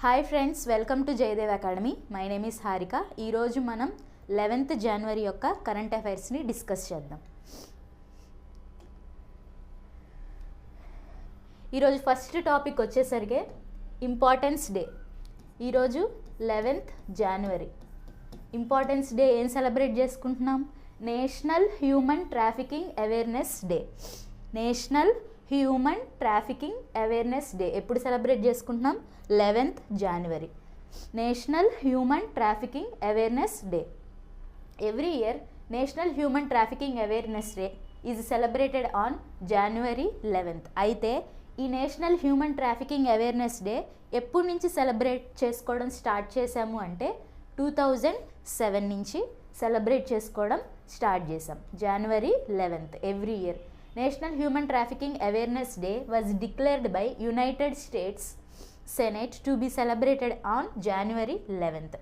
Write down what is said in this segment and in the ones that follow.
Hi friends, welcome to Jayadev academy. My name is Harika. ఈరోజు మనం 11th జనవరి యొక్క కరెంట్ అఫైర్స్ని డిస్కస్ చేద్దాం. ఈరోజు ఫస్ట్ టాపిక్ వచ్చేసరికి ఇంపార్టెన్స్ డే. ఈరోజు 11th జనవరి ఇంపార్టెన్స్ డే ఏం సెలబ్రేట్ చేసుకుంటున్నాం? National human trafficking awareness day. National human trafficking awareness day ఎప్పుడు సెలబ్రేట్ చేసుకుంటున్నాం? 11th January. National human trafficking awareness day. Every year national human trafficking awareness day is celebrated on January 11th. అయితే ఈ national human trafficking awareness day ఎప్పటి నుంచి celebrate చేసుకోవడం start చేశాము అంటే 2007 నుంచి సెలబ్రేట్ చేసుకోవడం స్టార్ట్ చేసాం. January 11th every year. National human trafficking awareness day was declared by United States senate to be celebrated on January 11th.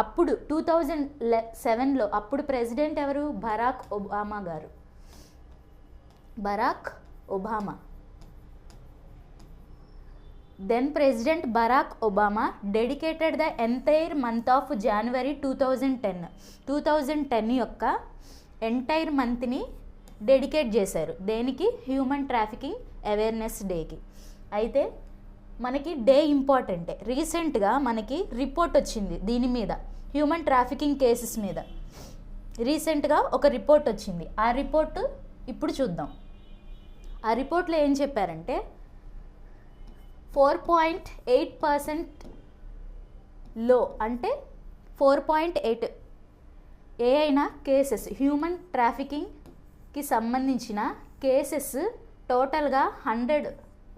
అప్పుడు 2007లో అప్పుడు ప్రెసిడెంట్ ఎవరు? Barack Obama garu. Barack Obama. Then president Barack Obama dedicated the entire month of January 2010. 2010 యొక్క entire మంత్ని dedicate చేశారు. దేనికి? Human trafficking awareness డేకి. అయితే మనకి డే ఇంపార్టెంటే. రీసెంట్గా మనకి రిపోర్ట్ వచ్చింది దీని మీద, హ్యూమన్ ట్రాఫికింగ్ కేసెస్ మీద. రీసెంట్గా ఒక రిపోర్ట్ వచ్చింది. ఆ రిపోర్టు ఇప్పుడు చూద్దాం. ఆ రిపోర్ట్లో ఏం చెప్పారంటే 4.8% లో, అంటే 4.8 ఏ అయినా కేసెస్, హ్యూమన్ ట్రాఫికింగ్కి సంబంధించిన కేసెస్ టోటల్గా 100,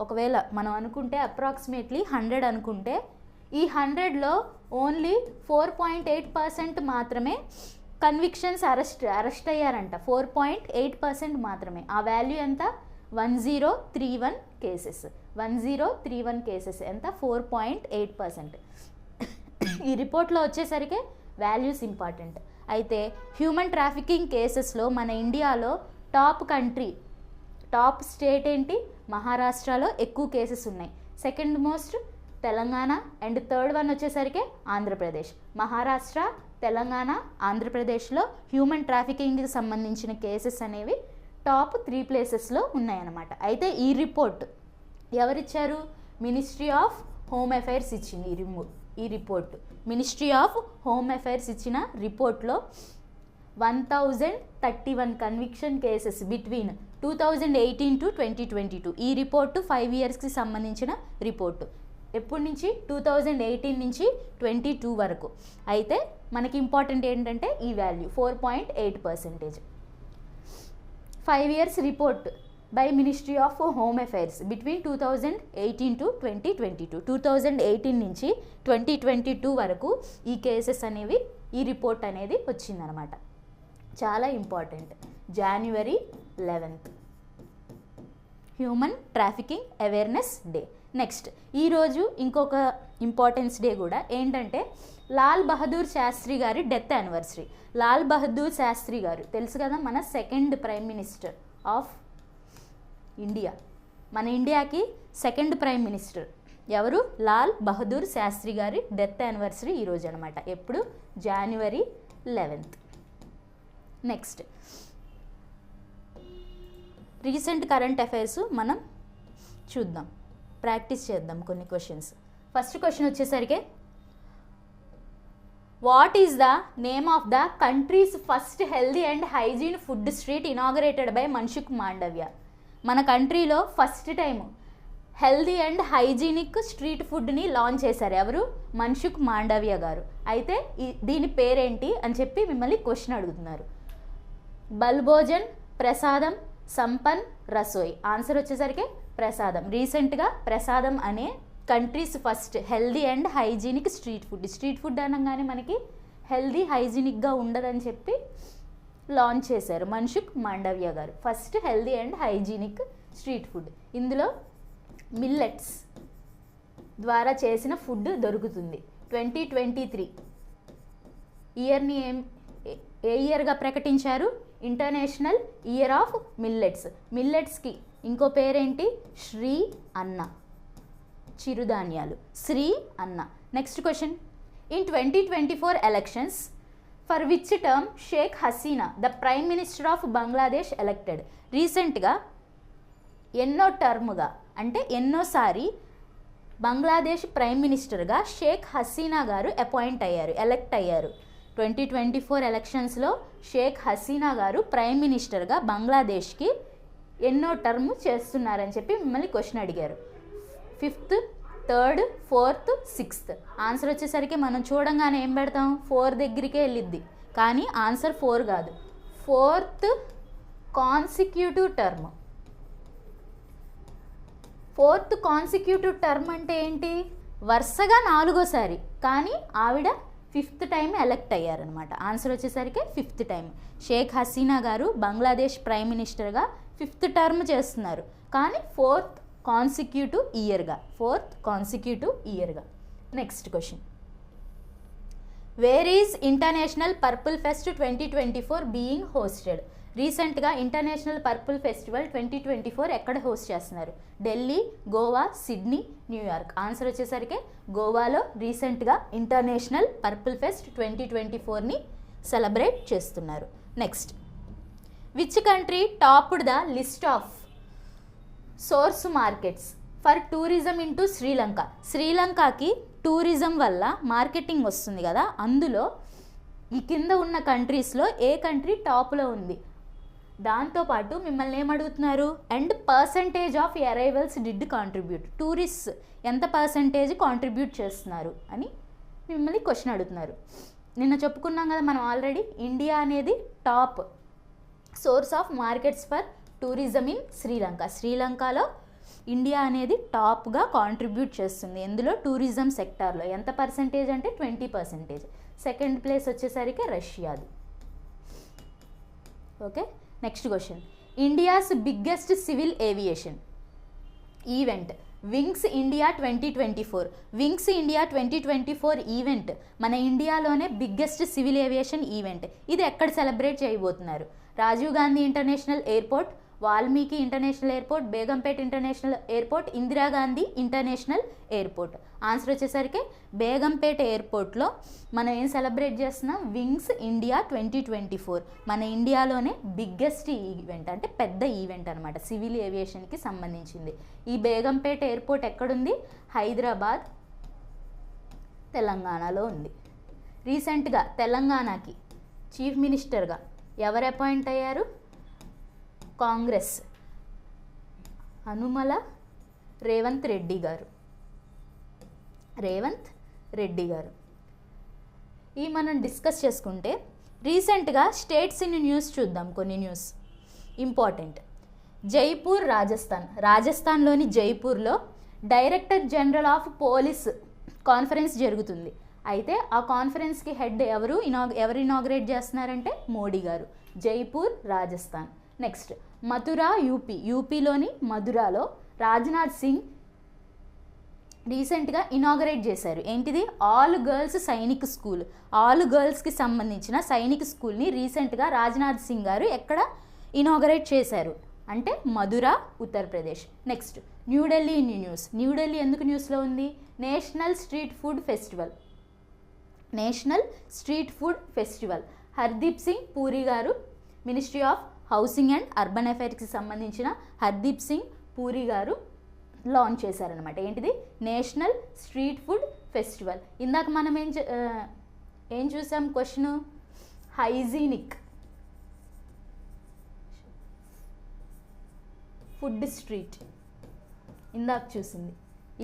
ఒకవేళ మనం అనుకుంటే అప్రాక్సిమేట్లీ 100 అనుకుంటే, ఈ 100లో ఓన్లీ 4.8% మాత్రమే కన్విక్షన్స్ అరెస్ట్ అయ్యారంట. 4.8% మాత్రమే. ఆ వాల్యూ ఎంత? 1031 కేసెస్. 1031 కేసెస్ ఎంత? 4.8%. ఈ రిపోర్ట్లో వచ్చేసరికి వాల్యూస్ ఇంపార్టెంట్. అయితే హ్యూమన్ ట్రాఫికింగ్ కేసెస్లో మన ఇండియాలో టాప్ స్టేట్ ఏంటి? మహారాష్ట్రలో ఎక్కువ కేసెస్ ఉన్నాయి. Second most Telangana, and third one వచ్చేసరికి ఆంధ్రప్రదేశ్. మహారాష్ట్ర, తెలంగాణ, ఆంధ్రప్రదేశ్లో హ్యూమన్ ట్రాఫికింగ్కి సంబంధించిన కేసెస్ అనేవి టాప్ 3 ప్లేసెస్లో ఉన్నాయన్నమాట. అయితే ఈ రిపోర్ట్ ఎవరిచ్చారు? మినిస్ట్రీ ఆఫ్ హోమ్ అఫైర్స్ ఇచ్చింది ఈ report. Ministry of home affairs ఇచ్చిన రిపోర్ట్లో 1031 కన్విక్షన్ కేసెస్ బిట్వీన్ 2018 to 2022. ఈ రిపోర్టు 5 ఇయర్స్కి సంబంధించిన రిపోర్టు. ఎప్పటి నుంచి? 2018 నుంచి 22 వరకు. అయితే మనకి ఇంపార్టెంట్ ఏంటంటే ఈ value 4.8%. 5 years report by ministry of home affairs between 2018 to 2022. 2018 నుంచి 2022 వరకు ఈ కేసెస్ అనేవి, ఈ రిపోర్ట్ అనేది వచ్చిందనమాట. చాలా important. January 11th human trafficking awareness day. Next ఈరోజు ఇంకొక ఇంపార్టెన్స్ డే కూడా ఏంటంటే లాల్ బహదూర్ శాస్త్రి గారి డెత్ యానివర్సరీ. లాల్ బహదూర్ శాస్త్రి గారు తెలుసు కదా, మన second prime minister of India. మన ఇండియాకి సెకండ్ ప్రైమ్ మినిస్టర్ ఎవరు? లాల్ బహదూర్ శాస్త్రి గారి డెత్ యానివర్సరీ ఈరోజు అనమాట. ఎప్పుడు? January 11th. Next recent current affairs మనం చూద్దాం, ప్రాక్టీస్ చేద్దాం కొన్ని క్వశ్చన్స్. ఫస్ట్ క్వశ్చన్ వచ్చేసరికి, what is the name of the countries first healthy and hygiene food street inaugurated by Mansukh Mandaviya? మన కంట్రీలో first time healthy and hygienic street ఫుడ్ని launch చేశారు. ఎవరు? మన్సుఖ్ మాండవ్య గారు. అయితే దీని పేరేంటి అని చెప్పి మిమ్మల్ని క్వశ్చన్ అడుగుతున్నారు. బల్భోజన్, ప్రసాదం, సంపన్, రసోయ్. ఆన్సర్ వచ్చేసరికి ప్రసాదం. రీసెంట్గా ప్రసాదం అనే countries first healthy and hygienic street food అనగానే మనకి హెల్దీ హైజీనిక్గా ఉండదని చెప్పి లాంచ్ చేశారు మన్సుఖ్ మాండవ్య గారు. First healthy and hygienic street food. ఇందులో మిల్లెట్స్ ద్వారా చేసిన ఫుడ్ దొరుకుతుంది. 2023 ఇయర్ని ఏ ఇయర్గా ప్రకటించారు? International year of millets. మిల్లెట్స్కి ఇంకో పేరేంటి? శ్రీ అన్న. చిరుధాన్యాలు. Shri Anna. Next question. In 2024 elections for which term Sheikh Hasina the prime minister of Bangladesh elected? రీసెంట్గా ఎన్నో టర్మ్గా అంటే ఎన్నోసారి బంగ్లాదేశ్ ప్రైమ్ మినిస్టర్గా షేక్ హసీనా గారు ఎలెక్ట్ అయ్యారు. 2024 ఎలక్షన్స్లో షేక్ హసీనా గారు ప్రైమ్ మినిస్టర్గా బంగ్లాదేశ్కి ఎన్నో టర్మ్ చేస్తున్నారని చెప్పి మిమ్మల్ని క్వశ్చన్ అడిగారు. 5th, 3rd, 4th, 6th. Answer వచ్చేసరికి మనం చూడంగానే ఏం పెడతాం? 4 దగ్గరికే వెళ్ళిద్ది. కానీ ఆన్సర్ 4 కాదు, 4th consecutive term. 4th consecutive term అంటే ఏంటి? వరుసగా 4వసారి, కానీ ఆవిడ 5th టైం ఎలెక్ట్ అయ్యారనమాట. ఆన్సర్ వచ్చేసరికి 5th టైం. షేక్ హసీనా గారు బంగ్లాదేశ్ ప్రైమ్ మినిస్టర్గా 5th టర్మ్ చేస్తున్నారు, కానీ 4th కాన్సిక్యూటివ్ ఇయర్గా. Next question. Where is international purple fest 2024 being hosted? రీసెంట్గా ఇంటర్నేషనల్ పర్పుల్ ఫెస్టివల్ 2024 ఎక్కడ హోస్ట్ చేస్తున్నారు? Delhi, Goa, Sydney, New York. Answer వచ్చేసరికి గోవాలో రీసెంట్గా ఇంటర్నేషనల్ పర్పుల్ ఫెస్ట్ 2024ని సెలబ్రేట్ చేస్తున్నారు. Next. Which country topped the list of source markets for tourism into Sri Lanka? శ్రీలంకకి tourism వల్ల మార్కెటింగ్ వస్తుంది కదా, అందులో ఈ కింద ఉన్న కంట్రీస్లో ఏ కంట్రీ టాప్లో ఉంది? దాంతోపాటు మిమ్మల్ని ఏమడుగుతున్నారు? And percentage of arrivals did contribute. Tourist ఎంత పర్సంటేజ్ కాంట్రిబ్యూట్ చేస్తున్నారు అని మిమ్మల్ని క్వశ్చన్ అడుగుతున్నారు. నిన్న చెప్పుకున్నాం కదా మనం ఆల్రెడీ, ఇండియా అనేది top source of markets for tourism in Sri Lanka. శ్రీలంకలో ఇండియా అనేది టాప్గా కాంట్రిబ్యూట్ చేస్తుంది. ఎందులో? టూరిజం సెక్టార్లో. ఎంత పర్సంటేజ్ అంటే 20%. సెకండ్ ప్లేస్ వచ్చేసరికి రష్యాది. Okay. Next question. India's biggest civil aviation event wings India 2024. Wings India 2024 event మన ఇండియాలోనే బిగ్గెస్ట్ సివిల్ ఏవియేషన్ ఈవెంట్. ఇది ఎక్కడ సెలబ్రేట్ చేయబోతున్నారు? Rajiv Gandhi international airport, Valmiki international airport, Begumpet international airport, Indira Gandhi international airport. Answer వచ్చేసరికి బేగంపేట్ ఎయిర్పోర్ట్లో మనం ఏం సెలబ్రేట్ చేస్తున్నాం? Wings India 2024. మన ఇండియాలోనే బిగ్గెస్ట్ ఈవెంట్, అంటే పెద్ద ఈవెంట్ అనమాట, సివిల్ ఏవియేషన్కి సంబంధించింది. ఈ బేగంపేట్ ఎయిర్పోర్ట్ ఎక్కడుంది? హైదరాబాద్, తెలంగాణలో ఉంది. రీసెంట్గా తెలంగాణకి చీఫ్ మినిస్టర్గా ఎవరు అపాయింట్ అయ్యారు? కాంగ్రెస్ అనుమల రేవంత్ రెడ్డి గారు. ఈ మనం డిస్కస్ చేసుకుంటే రీసెంట్గా స్టేట్స్ ఇన్ న్యూస్ చూద్దాం. కొన్ని న్యూస్ ఇంపార్టెంట్. జైపూర్, రాజస్థాన్లోని జైపూర్లో director general of police conference జరుగుతుంది. అయితే ఆ కాన్ఫరెన్స్కి హెడ్ ఎవరు ఇనాగ్రేట్ చేస్తున్నారంటే మోడీ గారు. జైపూర్, రాజస్థాన్. నెక్స్ట్. మథురా, యూపీలోని మథురాలో రాజ్నాథ్ సింగ్ రీసెంట్గా ఇనాగరేట్ చేశారు. ఏంటిది? All girls Sainik school. ఆల్ గర్ల్స్కి సంబంధించిన సైనిక్ స్కూల్ని రీసెంట్గా రాజ్నాథ్ సింగ్ గారు ఎక్కడ ఇనాగరేట్ చేశారు అంటే మథురా, ఉత్తరప్రదేశ్. నెక్స్ట్. న్యూఢిల్లీ న్యూస్. న్యూఢిల్లీ ఎందుకు న్యూస్లో ఉంది? National street food festival. Hardeep Singh Puri గారు, ministry of housing and urban అఫైర్స్కి సంబంధించిన హర్దీప్ సింగ్ పూరి గారు లాంచ్ చేశారనమాట. ఏంటిది? National street food festival. ఇందాక మనం ఏం చూసాం? క్వశ్చన్ హైజీనిక్ ఫుడ్ స్ట్రీట్ ఇందాక చూసింది.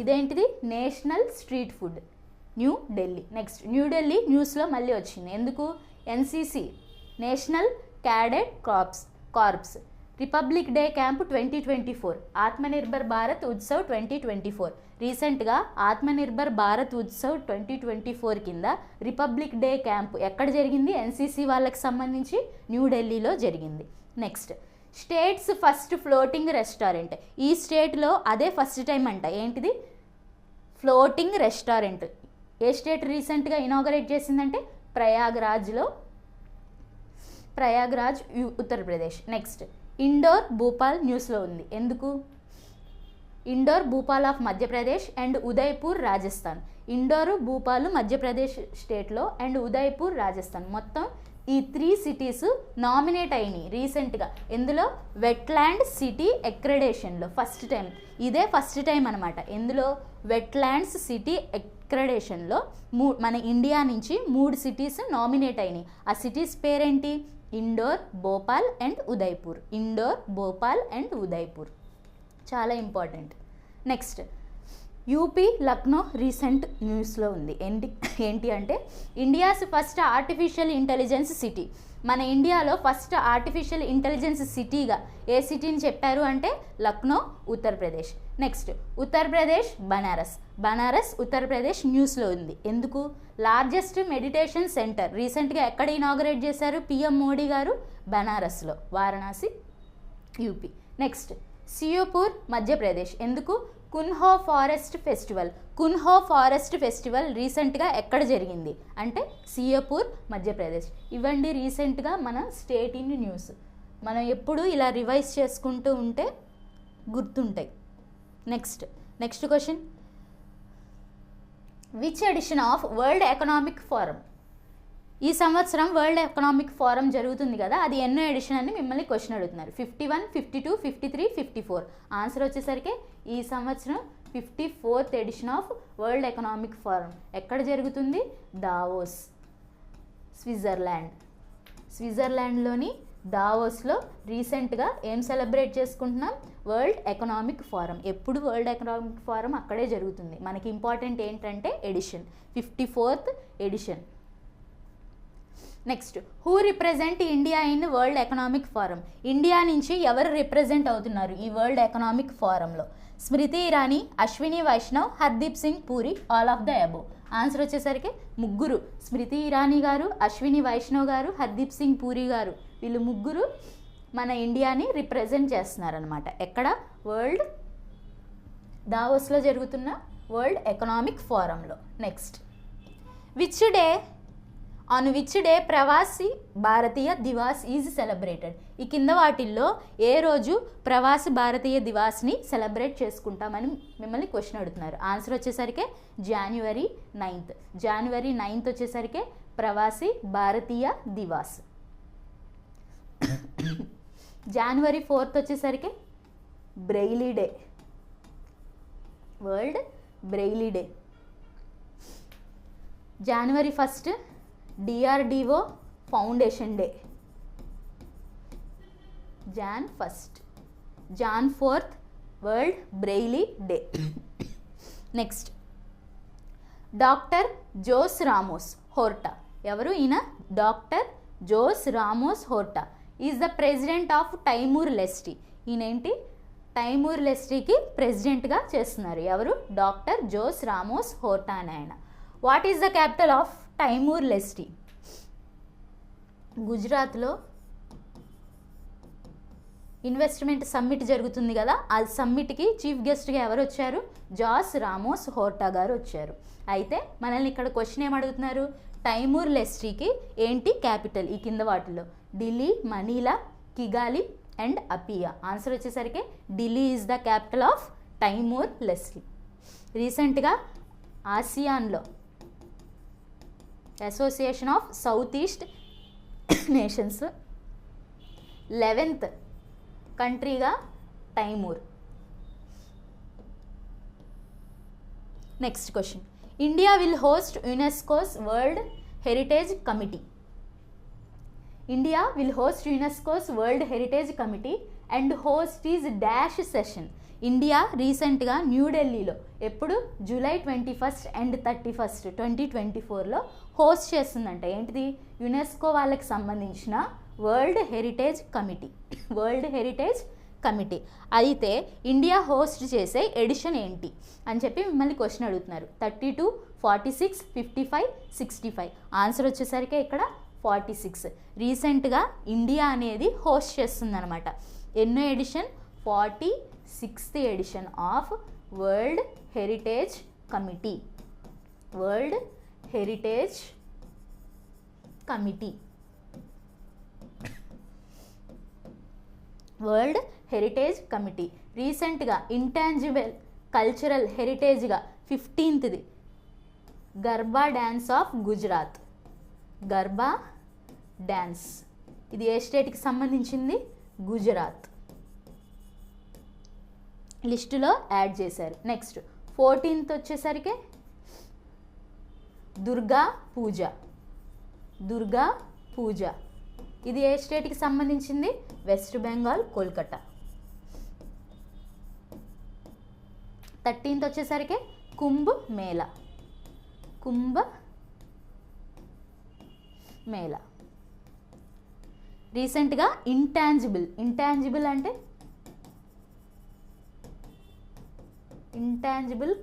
ఇదేంటిది? National street food New Delhi. Next. New Delhi న్యూస్లో మళ్ళీ వచ్చింది. ఎందుకు? NCC national cadet corps republic day camp 2024, Atmanirbhar Bharat Utsav 2024. రీసెంట్గా ఆత్మనిర్భర్ భారత్ ఉత్సవ్ 2024 కింద రిపబ్లిక్ డే క్యాంప్ ఎక్కడ జరిగింది? ఎన్సిసి వాళ్ళకి సంబంధించి న్యూఢిల్లీలో జరిగింది. Next. State's first floating restaurant. ఈ స్టేట్లో అదే ఫస్ట్ టైం అంట. ఏంటిది? Floating restaurant. ఏ స్టేట్ రీసెంట్గా ఇనాగరేట్ చేసిందంటే ప్రయాగ్రాజ్, ఉత్తరప్రదేశ్. నెక్స్ట్. ఇండోర్, భూపాల్ న్యూస్లో ఉంది. ఎందుకు? Indore Bhopal of Madhya Pradesh and Udaipur Rajasthan. ఇండోర్ భూపాల్ మధ్యప్రదేశ్ స్టేట్లో అండ్ ఉదయ్పూర్ రాజస్థాన్. మొత్తం ఈ 3 సిటీస్ నామినేట్ అయినాయి రీసెంట్గా. ఎందులో? వెట్లాండ్ సిటీ అక్రెడేషన్లో ఫస్ట్ టైం. ఇదే ఫస్ట్ టైం అనమాట. ఎందులో? వెట్లాండ్స్ సిటీ అక్రెడేషన్లో మన ఇండియా నుంచి 3 సిటీస్ నామినేట్ అయినాయి. ఆ సిటీస్ పేరేంటి? ఇండోర్, భోపాల్ అండ్ ఉదయ్పూర్. ఇండోర్, భోపాల్ అండ్ ఉదయ్పూర్. చాలా important. Next, UP Lucknow recent న్యూస్లో ఉంది. ఏంటి అంటే India's first artificial intelligence city. మన ఇండియాలో ఫస్ట్ ఆర్టిఫిషియల్ ఇంటెలిజెన్స్ సిటీగా ఏ సిటీని చెప్పారు అంటే లక్నో, ఉత్తరప్రదేశ్. నెక్స్ట్, ఉత్తరప్రదేశ్ బనారస్. బనారస్ ఉత్తరప్రదేశ్ న్యూస్లో ఉంది. ఎందుకు? లార్జెస్ట్ మెడిటేషన్ సెంటర్ రీసెంట్గా ఎక్కడ ఇనాగరేట్ చేశారు పిఎం మోడీ గారు? బనారస్లో, వారణాసి, యూపీ. నెక్స్ట్, సియోపూర్ మధ్యప్రదేశ్. ఎందుకు? కున్హో ఫారెస్ట్ ఫెస్టివల్. కున్హో ఫారెస్ట్ ఫెస్టివల్ రీసెంట్గా ఎక్కడ జరిగింది అంటే సియోపూర్ మధ్యప్రదేశ్. ఇవ్వండి రీసెంట్గా మన స్టేట్ ఇన్ న్యూస్. మనం ఎప్పుడు ఇలా రివైజ్ చేసుకుంటూ ఉంటే గుర్తుంటాయి. Next question, which edition of world economic forum? ఈ సంవత్సరం వరల్డ్ ఎకనామిక్ ఫోరం జరుగుతుంది కదా, అది ఎన్నో ఎడిషన్ అని మిమ్మల్ని క్వశ్చన్ అడుగుతున్నారు. 51, 52, 53, 54. ఆన్సర్ వచ్చేసరికి ఈ సంవత్సరం 54th edition of world economic forum. ఎక్కడ జరుగుతుంది? దావోస్, స్విట్జర్లాండ్లోని దావోస్లో రీసెంట్గా ఏం సెలబ్రేట్ చేసుకుంటున్నాం? World economic forum. ఎప్పుడు వరల్డ్ ఎకనామిక్ ఫోరం అక్కడే జరుగుతుంది. మనకి ఇంపార్టెంట్ ఏంటంటే edition, 54th edition. Next, who represent India in world economic forum? India నుంచి ఎవరు రిప్రజెంట్ అవుతున్నారు ఈ వరల్డ్ ఎకనామిక్ ఫోరంలో? Smriti Irani, Ashwini Vaishnaw, Hardeep Singh Puri, all of the above. Answer వచ్చేసరికి ముగ్గురు. స్మృతి ఇరానీ గారు, అశ్విని వైష్ణవ్ గారు, హర్దీప్ సింగ్ పూరి గారు, వీళ్ళు ముగ్గురు మన ఇండియాని రిప్రజెంట్ చేస్తున్నారనమాట. ఎక్కడ? వరల్డ్ దావోస్లో జరుగుతున్న వరల్డ్ ఎకనామిక్ ఫోరంలో. Next, on which day Pravasi Bharatiya Divas is celebrated? ఈ కింద వాటిల్లో ఏ రోజు ప్రవాసీ భారతీయ దివాస్ని సెలబ్రేట్ చేసుకుంటామని మిమ్మల్ని క్వశ్చన్ అడుగుతున్నారు. ఆన్సర్ వచ్చేసరికి January 9th. January 9th వచ్చేసరికి ప్రవాసీ భారతీయ దివాస్. January 4th వచ్చేసరికి Braille day, world Braille day. January 1st DRDO foundation day, Jan 1st. Jan 4th world Braille day. Next, doctor Jose Ramos Horta. ఎవరు ఈయన? Doctor Jose Ramos Horta is the president of Timor Leste. ఈయనేంటి? Timor లెస్టీకి ప్రెసిడెంట్గా చేస్తున్నారు. ఎవరు? Doctor Jose Ramos Horta అని ఆయన. What is the capital of Timor Leste? గుజరాత్లో ఇన్వెస్ట్మెంట్ సమ్మిట్ జరుగుతుంది కదా, ఆ సమ్మిట్కి చీఫ్ గెస్ట్గా ఎవరు వచ్చారు? జాస్ రామోస్ హోర్టా గారు వచ్చారు. అయితే మనల్ని ఇక్కడ క్వశ్చన్ ఏమడుగుతున్నారు? టైమూర్ లెస్టీకి ఏంటి క్యాపిటల్? ఈ కింద వాటిల్లో Dili, Manila, Kigali and Apia. Answer వచ్చేసరికి Dili is the capital of Timor Leste. రీసెంట్గా ఆసియాన్లో association of south east nations 11th కంట్రీగా Timor. Next question, India will host UNESCO's world heritage committee. India will host UNESCO's world heritage committee and host is dash session. India రీసెంట్గా న్యూఢిల్లీలో ఎప్పుడు? July 21st and 31st 2024లో host చేస్తుందంట. ఏంటిది? UNESCO వాళ్ళకి సంబంధించిన world heritage committee. అయితే India host చేసే edition ఏంటి అని చెప్పి మిమ్మల్ని క్వశ్చన్ అడుగుతున్నారు. 32, 46, 55, 65. ఆన్సర్ వచ్చేసరికి ఇక్కడ 46. రీసెంట్గా ఇండియా అనేది హోస్ట్ చేస్తుందన్నమాట. ఎన్నో edition? 46th edition of world heritage committee. World heritage committee. World heritage committee. రీసెంట్గా ఇంటాంజిబుల్ కల్చరల్ హెరిటేజ్గా 15th Garba dance of Gujarat. Garba dance ఇది ఏ స్టేట్కి సంబంధించింది? గుజరాత్. లిస్టులో యాడ్ చేశారు. నెక్స్ట్ 14th వచ్చేసరికి దుర్గా పూజ. దుర్గా పూజ ఇది ఏ స్టేట్కి సంబంధించింది? వెస్ట్ బెంగాల్, కోల్కతా. 13th వచ్చేసరికి కుంభ్ మేళా. కుంభ మేళా. రీసెంట్గా ఇంటాంజిబుల్ అంటే ఇంటాంజిబుల్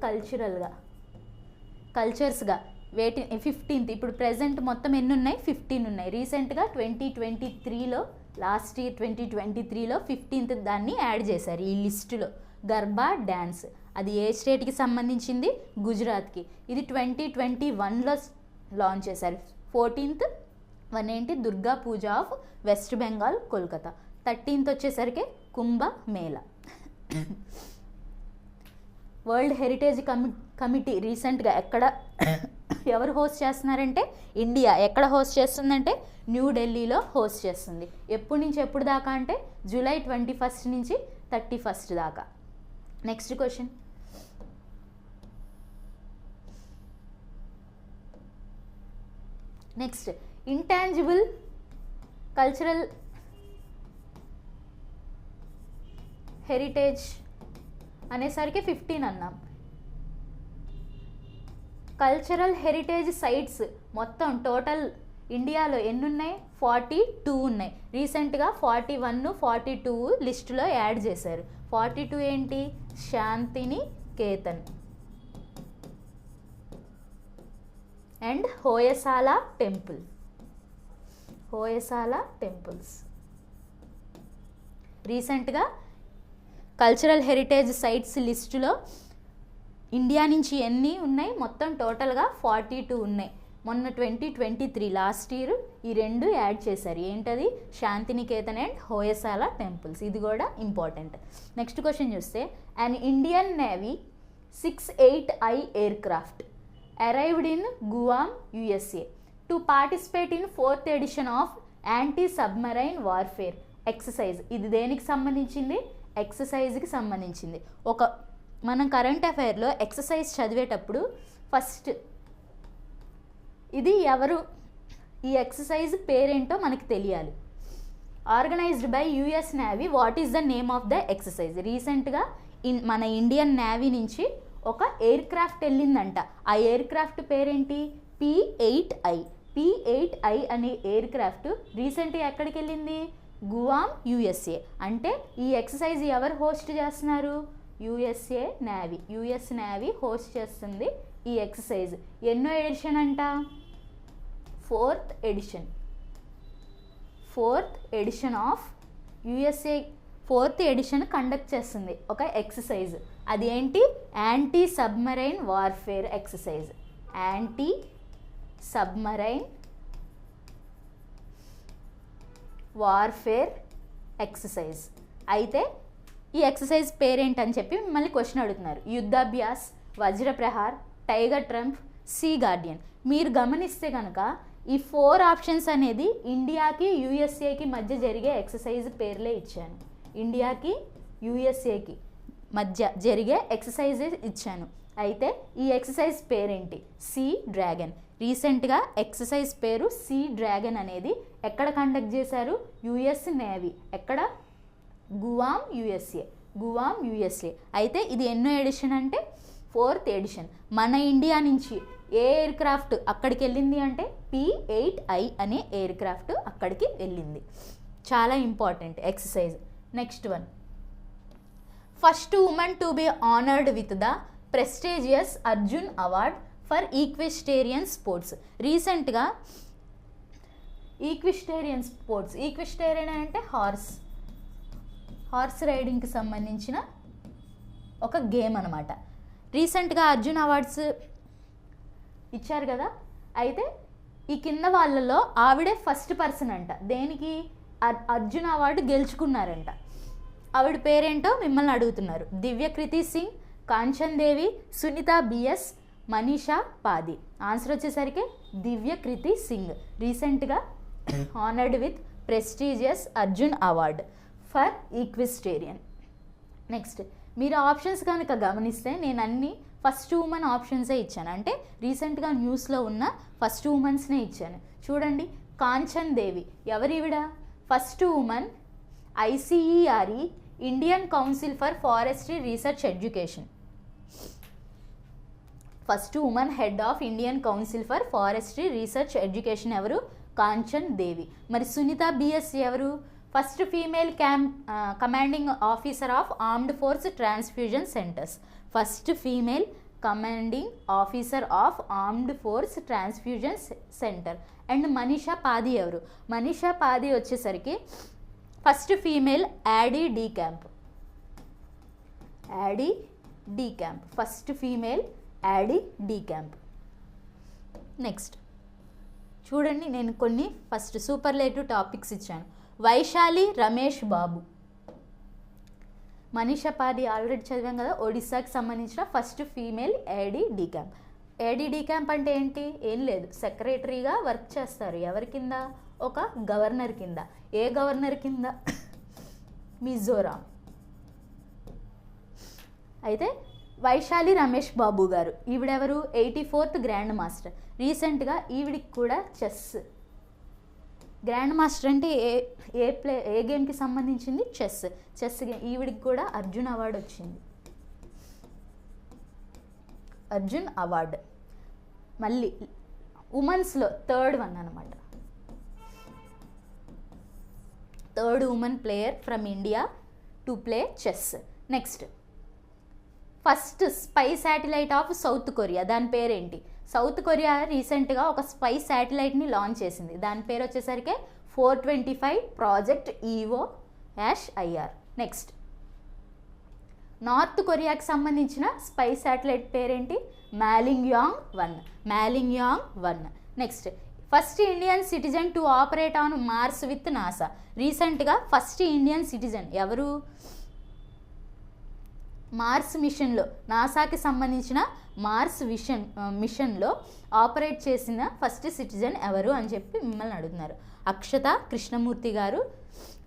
కల్చర్స్గా 15th. ఇప్పుడు ప్రజెంట్ మొత్తం ఎన్ని ఉన్నాయి? 15 ఉన్నాయి. రీసెంట్గా 2023లో లాస్ట్ ఇయర్ 2023లో 15th దాన్ని యాడ్ చేశారు ఈ లిస్టులో. గర్బా డ్యాన్స్ అది ఏ స్టేట్కి సంబంధించింది? గుజరాత్కి. ఇది 2021లో లాంచ్ చేశారు. 14th ఏంటి? దుర్గా పూజ ఆఫ్ వెస్ట్ బెంగాల్, కోల్కతా. 13th వచ్చేసరికి Kumbh Mela. World heritage committee రీసెంట్గా ఎవరు హోస్ట్ చేస్తున్నారంటే ఇండియా. ఎక్కడ హోస్ట్ చేస్తుందంటే న్యూఢిల్లీలో హోస్ట్ చేస్తుంది. ఎప్పటి నుంచి ఎప్పుడు దాకా అంటే జూలై 21 నుంచి 31 దాకా. Next question. Next intangible cultural heritage అనేసరికి 15 అన్నాం. కల్చరల్ హెరిటేజ్ సైట్స్ మొత్తం టోటల్ ఇండియాలో ఎన్ని ఉన్నాయి? 42 ఉన్నాయి. రీసెంట్గా 41, 42 లిస్టులో యాడ్ చేశారు. 42 ఏంటి? Shantiniketan and Hoysala temple. Hoysala temples. రీసెంట్గా కల్చరల్ హెరిటేజ్ సైట్స్ లిస్టులో ఇండియా నుంచి ఎన్ని ఉన్నాయి? మొత్తం టోటల్గా 42 ఉన్నాయి. మొన్న 2023 లాస్ట్ ఇయర్ ఈ రెండు యాడ్ చేశారు. ఏంటది? Shantiniketan and Hoysala temples. ఇది కూడా ఇంపార్టెంట్. నెక్స్ట్ క్వశ్చన్ చూస్తే an Indian navy 68I aircraft arrived in Guam, USA to participate in 4th edition of anti submarine warfare exercise. ఇది దేనికి సంబంధించింది? ఎక్సర్సైజ్కి సంబంధించింది. మనం కరెంట్ అఫైర్లో ఎక్సర్సైజ్ చదివేటప్పుడు ఫస్ట్ ఇది ఎవరు, ఈ ఎక్సర్సైజ్ పేరేంటో మనకి తెలియాలి. Organised by US navy. What is the name of the exercise? రీసెంట్గా మన ఇండియన్ నేవీ నుంచి ఒక ఎయిర్క్రాఫ్ట్ వెళ్ళిందంట. ఆ ఎయిర్క్రాఫ్ట్ పేరేంటి? P-8I. P-8I అనే ఎయిర్క్రాఫ్ట్ రీసెంట్గా ఎక్కడికి వెళ్ళింది? Guam, USA. అంటే ఈ ఎక్సర్సైజ్ ఎవరు హోస్ట్ చేస్తున్నారు? USA navy. US navy host చేస్తుంది ఈ ఎక్సర్సైజ్. ఎన్నో ఎడిషన్ అంట? 4th edition. 4th edition of USA 4th edition conduct చేస్తుంది ఒక ఎక్సర్సైజ్. అది ఏంటి? Anti submarine warfare exercise. Anti submarine warfare exercise. అయితే ఈ ఎక్సర్సైజ్ పేరేంటని చెప్పి మిమ్మల్ని క్వశ్చన్ అడుగుతున్నారు. Yudh Abhyas, Vajra Prahar, tiger triumph, sea guardian. మీరు గమనిస్తే కనుక ఈ 4 ఆప్షన్స్ అనేది ఇండియాకి USAకి మధ్య జరిగే ఎక్సర్సైజ్ పేర్లే ఇచ్చాను. ఇండియాకి USAకి మధ్య జరిగే ఎక్సర్సైజెస్ ఇచ్చాను. అయితే ఈ ఎక్సర్సైజ్ పేరేంటి? Sea dragon. రీసెంట్గా ఎక్సర్సైజ్ పేరు సీ డ్రాగన్ అనేది ఎక్కడ కండక్ట్ చేశారు? US navy. ఎక్కడ? Guam, USA. Guam, USA. అయితే ఇది ఎన్నో ఎడిషన్ అంటే 4th edition. మన ఇండియా నుంచి ఏ ఎయిర్క్రాఫ్ట్ అక్కడికి వెళ్ళింది అంటే P-8I అనే ఎయిర్క్రాఫ్ట్ అక్కడికి వెళ్ళింది. చాలా important exercise. Next one. First women to be honoured with the prestigious Arjun award for ఈక్వెస్టేరియన్ sports. రీసెంట్గా ఈక్వెస్టేరియన్ స్పోర్ట్స్, ఈక్వెస్టేరియన్ అంటే హార్స్ రైడింగ్కి సంబంధించిన ఒక గేమ్ అనమాట. రీసెంట్గా అర్జున్ అవార్డ్స్ ఇచ్చారు కదా. అయితే ఈ కింద వాళ్ళలో ఆవిడే ఫస్ట్ పర్సన్ అంట. దేనికి? అర్జున్ అవార్డు గెలుచుకున్నారంట. ఆవిడ పేరేంటో మిమ్మల్ని అడుగుతున్నారు. దివ్యకృతి సింగ్, కాంచన్ దేవి, సునీత బిఎస్, మనీషా పాది. ఆన్సర్ వచ్చేసరికి దివ్యకృతి సింగ్ రీసెంట్గా honoured with prestigious Arjun award for equestrian. Next మీరు ఆప్షన్స్ కనుక గమనిస్తే నేను అన్ని ఫస్ట్ ఉమెన్ ఆప్షన్సే ఇచ్చాను, అంటే రీసెంట్గా న్యూస్లో ఉన్న ఫస్ట్ ఉమెన్స్నే ఇచ్చాను. చూడండి, కాంచన్ దేవి ఎవరివిడ? First women ICERE, Indian council for forestry research education. First women head of Indian council for forestry research education ఎవరు? కాంచన్ దేవి. మరి సునీత బిఎస్ ఎవరు? First female commanding officer of armed force transfusion centres. First female commanding officer of armed force transfusion centre. And Manisha Padhi ఎవరు? మనీషా పాది వచ్చేసరికి first female aide de camp. Aide de camp, first female aide de camp. Next చూడండి, నేను కొన్ని first superlative topics ఇచ్చాను. వైశాలి రమేష్ బాబు. మనీషా పాది already చదివాం కదా, ఒడిస్సాకి సంబంధించిన ఫస్ట్ ఫీమేల్ ఏడీ డి క్యాంప్. ఏడీ డి క్యాంప్ అంటే ఏంటి? ఏం లేదు, సెక్రటరీగా వర్క్ చేస్తారు. ఎవరి కింద? ఒక గవర్నర్ కింద. ఏ గవర్నర్ కింద? మిజోరాం. అయితే వైశాలి రమేష్ బాబు గారు ఈవిడెవరు? 84th grand master. రీసెంట్గా ఈవిడికి కూడా చెస్ గ్రాండ్ మాస్టర్ అంటే ఏ గేమ్కి సంబంధించింది? Chess game. ఈవిడికి కూడా అర్జున్ అవార్డు వచ్చింది, అర్జున్ అవార్డు. మళ్ళీ ఉమెన్స్లో థర్డ్ వన్ అనమాట, third women player from India to play chess. Next first spy satellite of south Korea, దాని పేరేంటి? సౌత్ కొరియా రీసెంట్గా ఒక స్పై శాటిలైట్ని లాంచ్ చేసింది, దాని పేరు వచ్చేసరికి 425 ప్రాజెక్ట్ EVO-IR. నెక్స్ట్ నార్త్ కొరియాకి సంబంధించిన స్పై శాటిలైట్ పేరేంటి? Malligyong 1. Malligyong 1. Next first Indian citizen to operate on Mars with NASA. రీసెంట్గా ఫస్ట్ ఇండియన్ సిటిజన్ ఎవరు? మార్స్ మిషన్లో, నాసాకి సంబంధించిన మార్స్ మిషన్లో ఆపరేట్ చేసిన ఫస్ట్ సిటిజన్ ఎవరు అని చెప్పి మిమ్మల్ని అడుగుతున్నారు. అక్షత కృష్ణమూర్తి గారు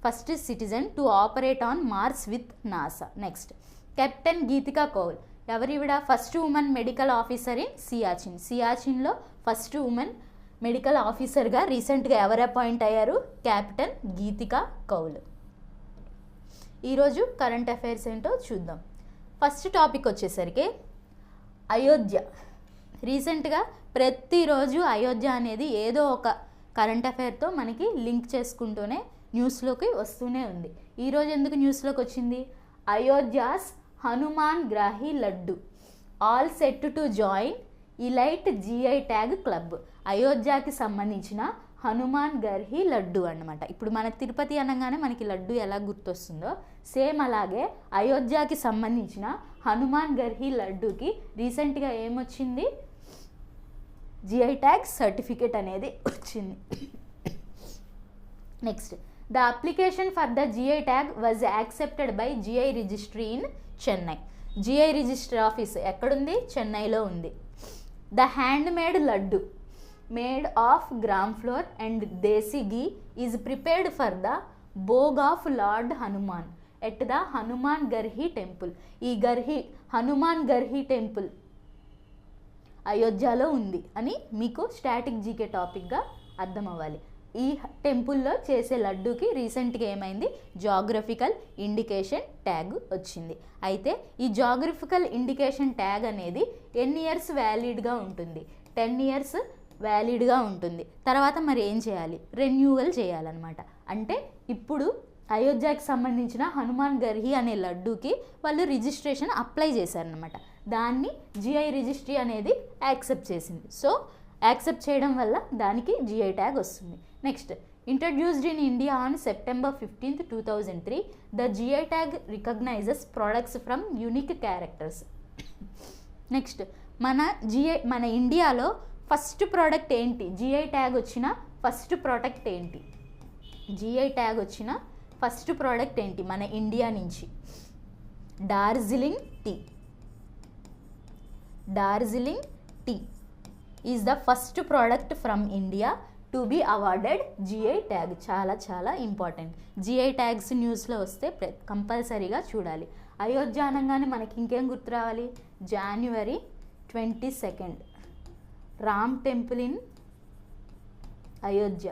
first citizen to operate on Mars with NASA. Next captain Geetika Koul ఎవరివిడ? First women medical officer in Siachen. సియాచిన్లో ఫస్ట్ ఉమెన్ మెడికల్ ఆఫీసర్గా రీసెంట్గా ఎవరు అపాయింట్ అయ్యారు? కెప్టెన్ గీతికా కౌల్. ఈరోజు కరెంట్ అఫైర్స్ ఏంటో చూద్దాం. ఫస్ట్ టాపిక్ వచ్చేసరికి అయోధ్య. రీసెంట్గా ప్రతిరోజు అయోధ్య అనేది ఏదో ఒక కరెంట్ అఫైర్తో మనకి లింక్ చేసుకుంటూనే న్యూస్లోకి వస్తూనే ఉంది. ఈరోజు ఎందుకు న్యూస్లోకి వచ్చింది? Ayodhya's Hanuman Garhi laddu all set to join elite GI tag club. అయోధ్యకి సంబంధించిన హనుమాన్ గర్హి లడ్డు అన్నమాట. ఇప్పుడు మన తిరుపతి అనగానే మనకి లడ్డు ఎలా గుర్తొస్తుందో సేమ్ అలాగే అయోధ్యకి సంబంధించిన హనుమాన్ గర్హి లడ్డుకి రీసెంట్గా ఏమొచ్చింది? GI ట్యాగ్ సర్టిఫికేట్ అనేది వచ్చింది. Next the application for the GI tag was accepted by GI registry in Chennai. GI register office ఎక్కడుంది? చెన్నైలో ఉంది. The hand made laddu made of gram floor and desi ghee is prepared for the Bhog of lord Hanuman at the Hanuman Garhi temple. ఈ Hanuman Garhi temple అయోధ్యలో ఉంది అని మీకు static GK టాపిక్గా అర్థం అవ్వాలి. ఈ టెంపుల్లో చేసే లడ్డూకి రీసెంట్గా ఏమైంది? జాగ్రఫికల్ ఇండికేషన్ ట్యాగ్ వచ్చింది. అయితే ఈ జాగ్రఫికల్ ఇండికేషన్ ట్యాగ్ అనేది ఎన్ని ఇయర్స్ వ్యాలిడ్గా ఉంటుంది? 10 years వ్యాలిడ్గా ఉంటుంది. తర్వాత మరి ఏం చేయాలి? రెన్యూవల్ చేయాలన్నమాట. అంటే ఇప్పుడు అయోధ్యకి సంబంధించిన హనుమాన్ గర్హి అనే లడ్డూకి వాళ్ళు రిజిస్ట్రేషన్ అప్లై చేశారనమాట. దాన్ని GI రిజిస్ట్రీ అనేది యాక్సెప్ట్ చేసింది. సో యాక్సెప్ట్ చేయడం వల్ల దానికి GI ట్యాగ్ వస్తుంది. Next introduced in India on September 15th, 2003, the GI tag recognizes products from unique characters. Next మన ఇండియాలో ఫస్ట్ ప్రోడక్ట్ ఏంటి? GI ట్యాగ్ వచ్చిన ఫస్ట్ ప్రోడక్ట్ ఏంటి? GI ట్యాగ్ వచ్చిన ఫస్ట్ ప్రోడక్ట్ ఏంటి మన ఇండియా నుంచి? Darjeeling tea. Darjeeling tea is the first product from India to be awarded GI tag. చాలా చాలా ఇంపార్టెంట్. జిఐ ట్యాగ్స్ న్యూస్లో వస్తే కంపల్సరీగా చూడాలి. అయోధ్య అనగానే మనకి ఇంకేం గుర్తు రావాలి? January 22 Ram temple in Ayodhya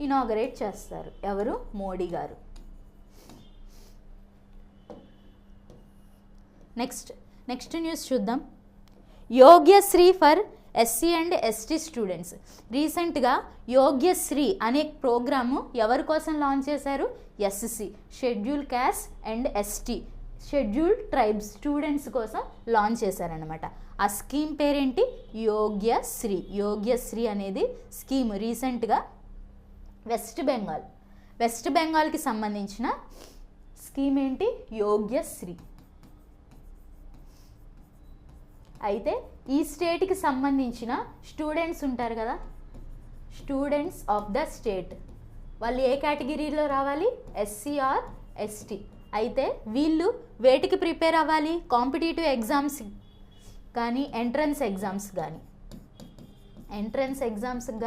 inaugurate చేస్తారు. ఎవరు? మోడీ గారు. నెక్స్ట్ న్యూస్ చూద్దాం. Yogyashree for SC and ST students. రీసెంట్గా యోగ్యశ్రీ అనే ప్రోగ్రాము ఎవరి కోసం లాంచ్ చేశారు? SC, schedule caste and ST, scheduled tribes students కోసం లాంచ్ చేశారనమాట. ఆ స్కీమ్ పేరేంటి? యోగ్యశ్రీ. యోగ్యశ్రీ అనేది స్కీమ్ రీసెంట్గా వెస్ట్ బెంగాల్కి సంబంధించిన స్కీమ్ ఏంటి? యోగ్యశ్రీ. అయితే ఈ స్టేట్కి సంబంధించిన స్టూడెంట్స్ ఉంటారు కదా, స్టూడెంట్స్ ఆఫ్ ద స్టేట్, వాళ్ళు ఏ కేటగిరీలో రావాలి? SC are ST. అయితే వీళ్ళు వేటికి ప్రిపేర్ అవ్వాలి? కాంపిటేటివ్ ఎగ్జామ్స్ కానీ, ఎంట్రన్స్ ఎగ్జామ్స్కి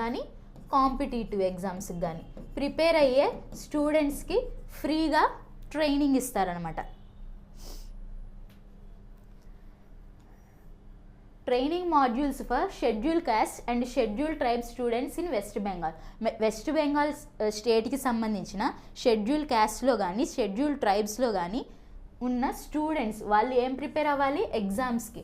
కానీ కాంపిటేటివ్ ఎగ్జామ్స్కి కానీ ప్రిపేర్ అయ్యే స్టూడెంట్స్కి ఫ్రీగా ట్రైనింగ్ ఇస్తారనమాట. Training modules for schedule caste and schedule tribe students in west Bengal స్టేట్కి సంబంధించిన షెడ్యూల్ కాస్ట్లో కానీ షెడ్యూల్ ట్రైబ్స్లో కానీ ఉన్న స్టూడెంట్స్ వాళ్ళు ఏం ప్రిపేర్ అవ్వాలి? ఎగ్జామ్స్కి,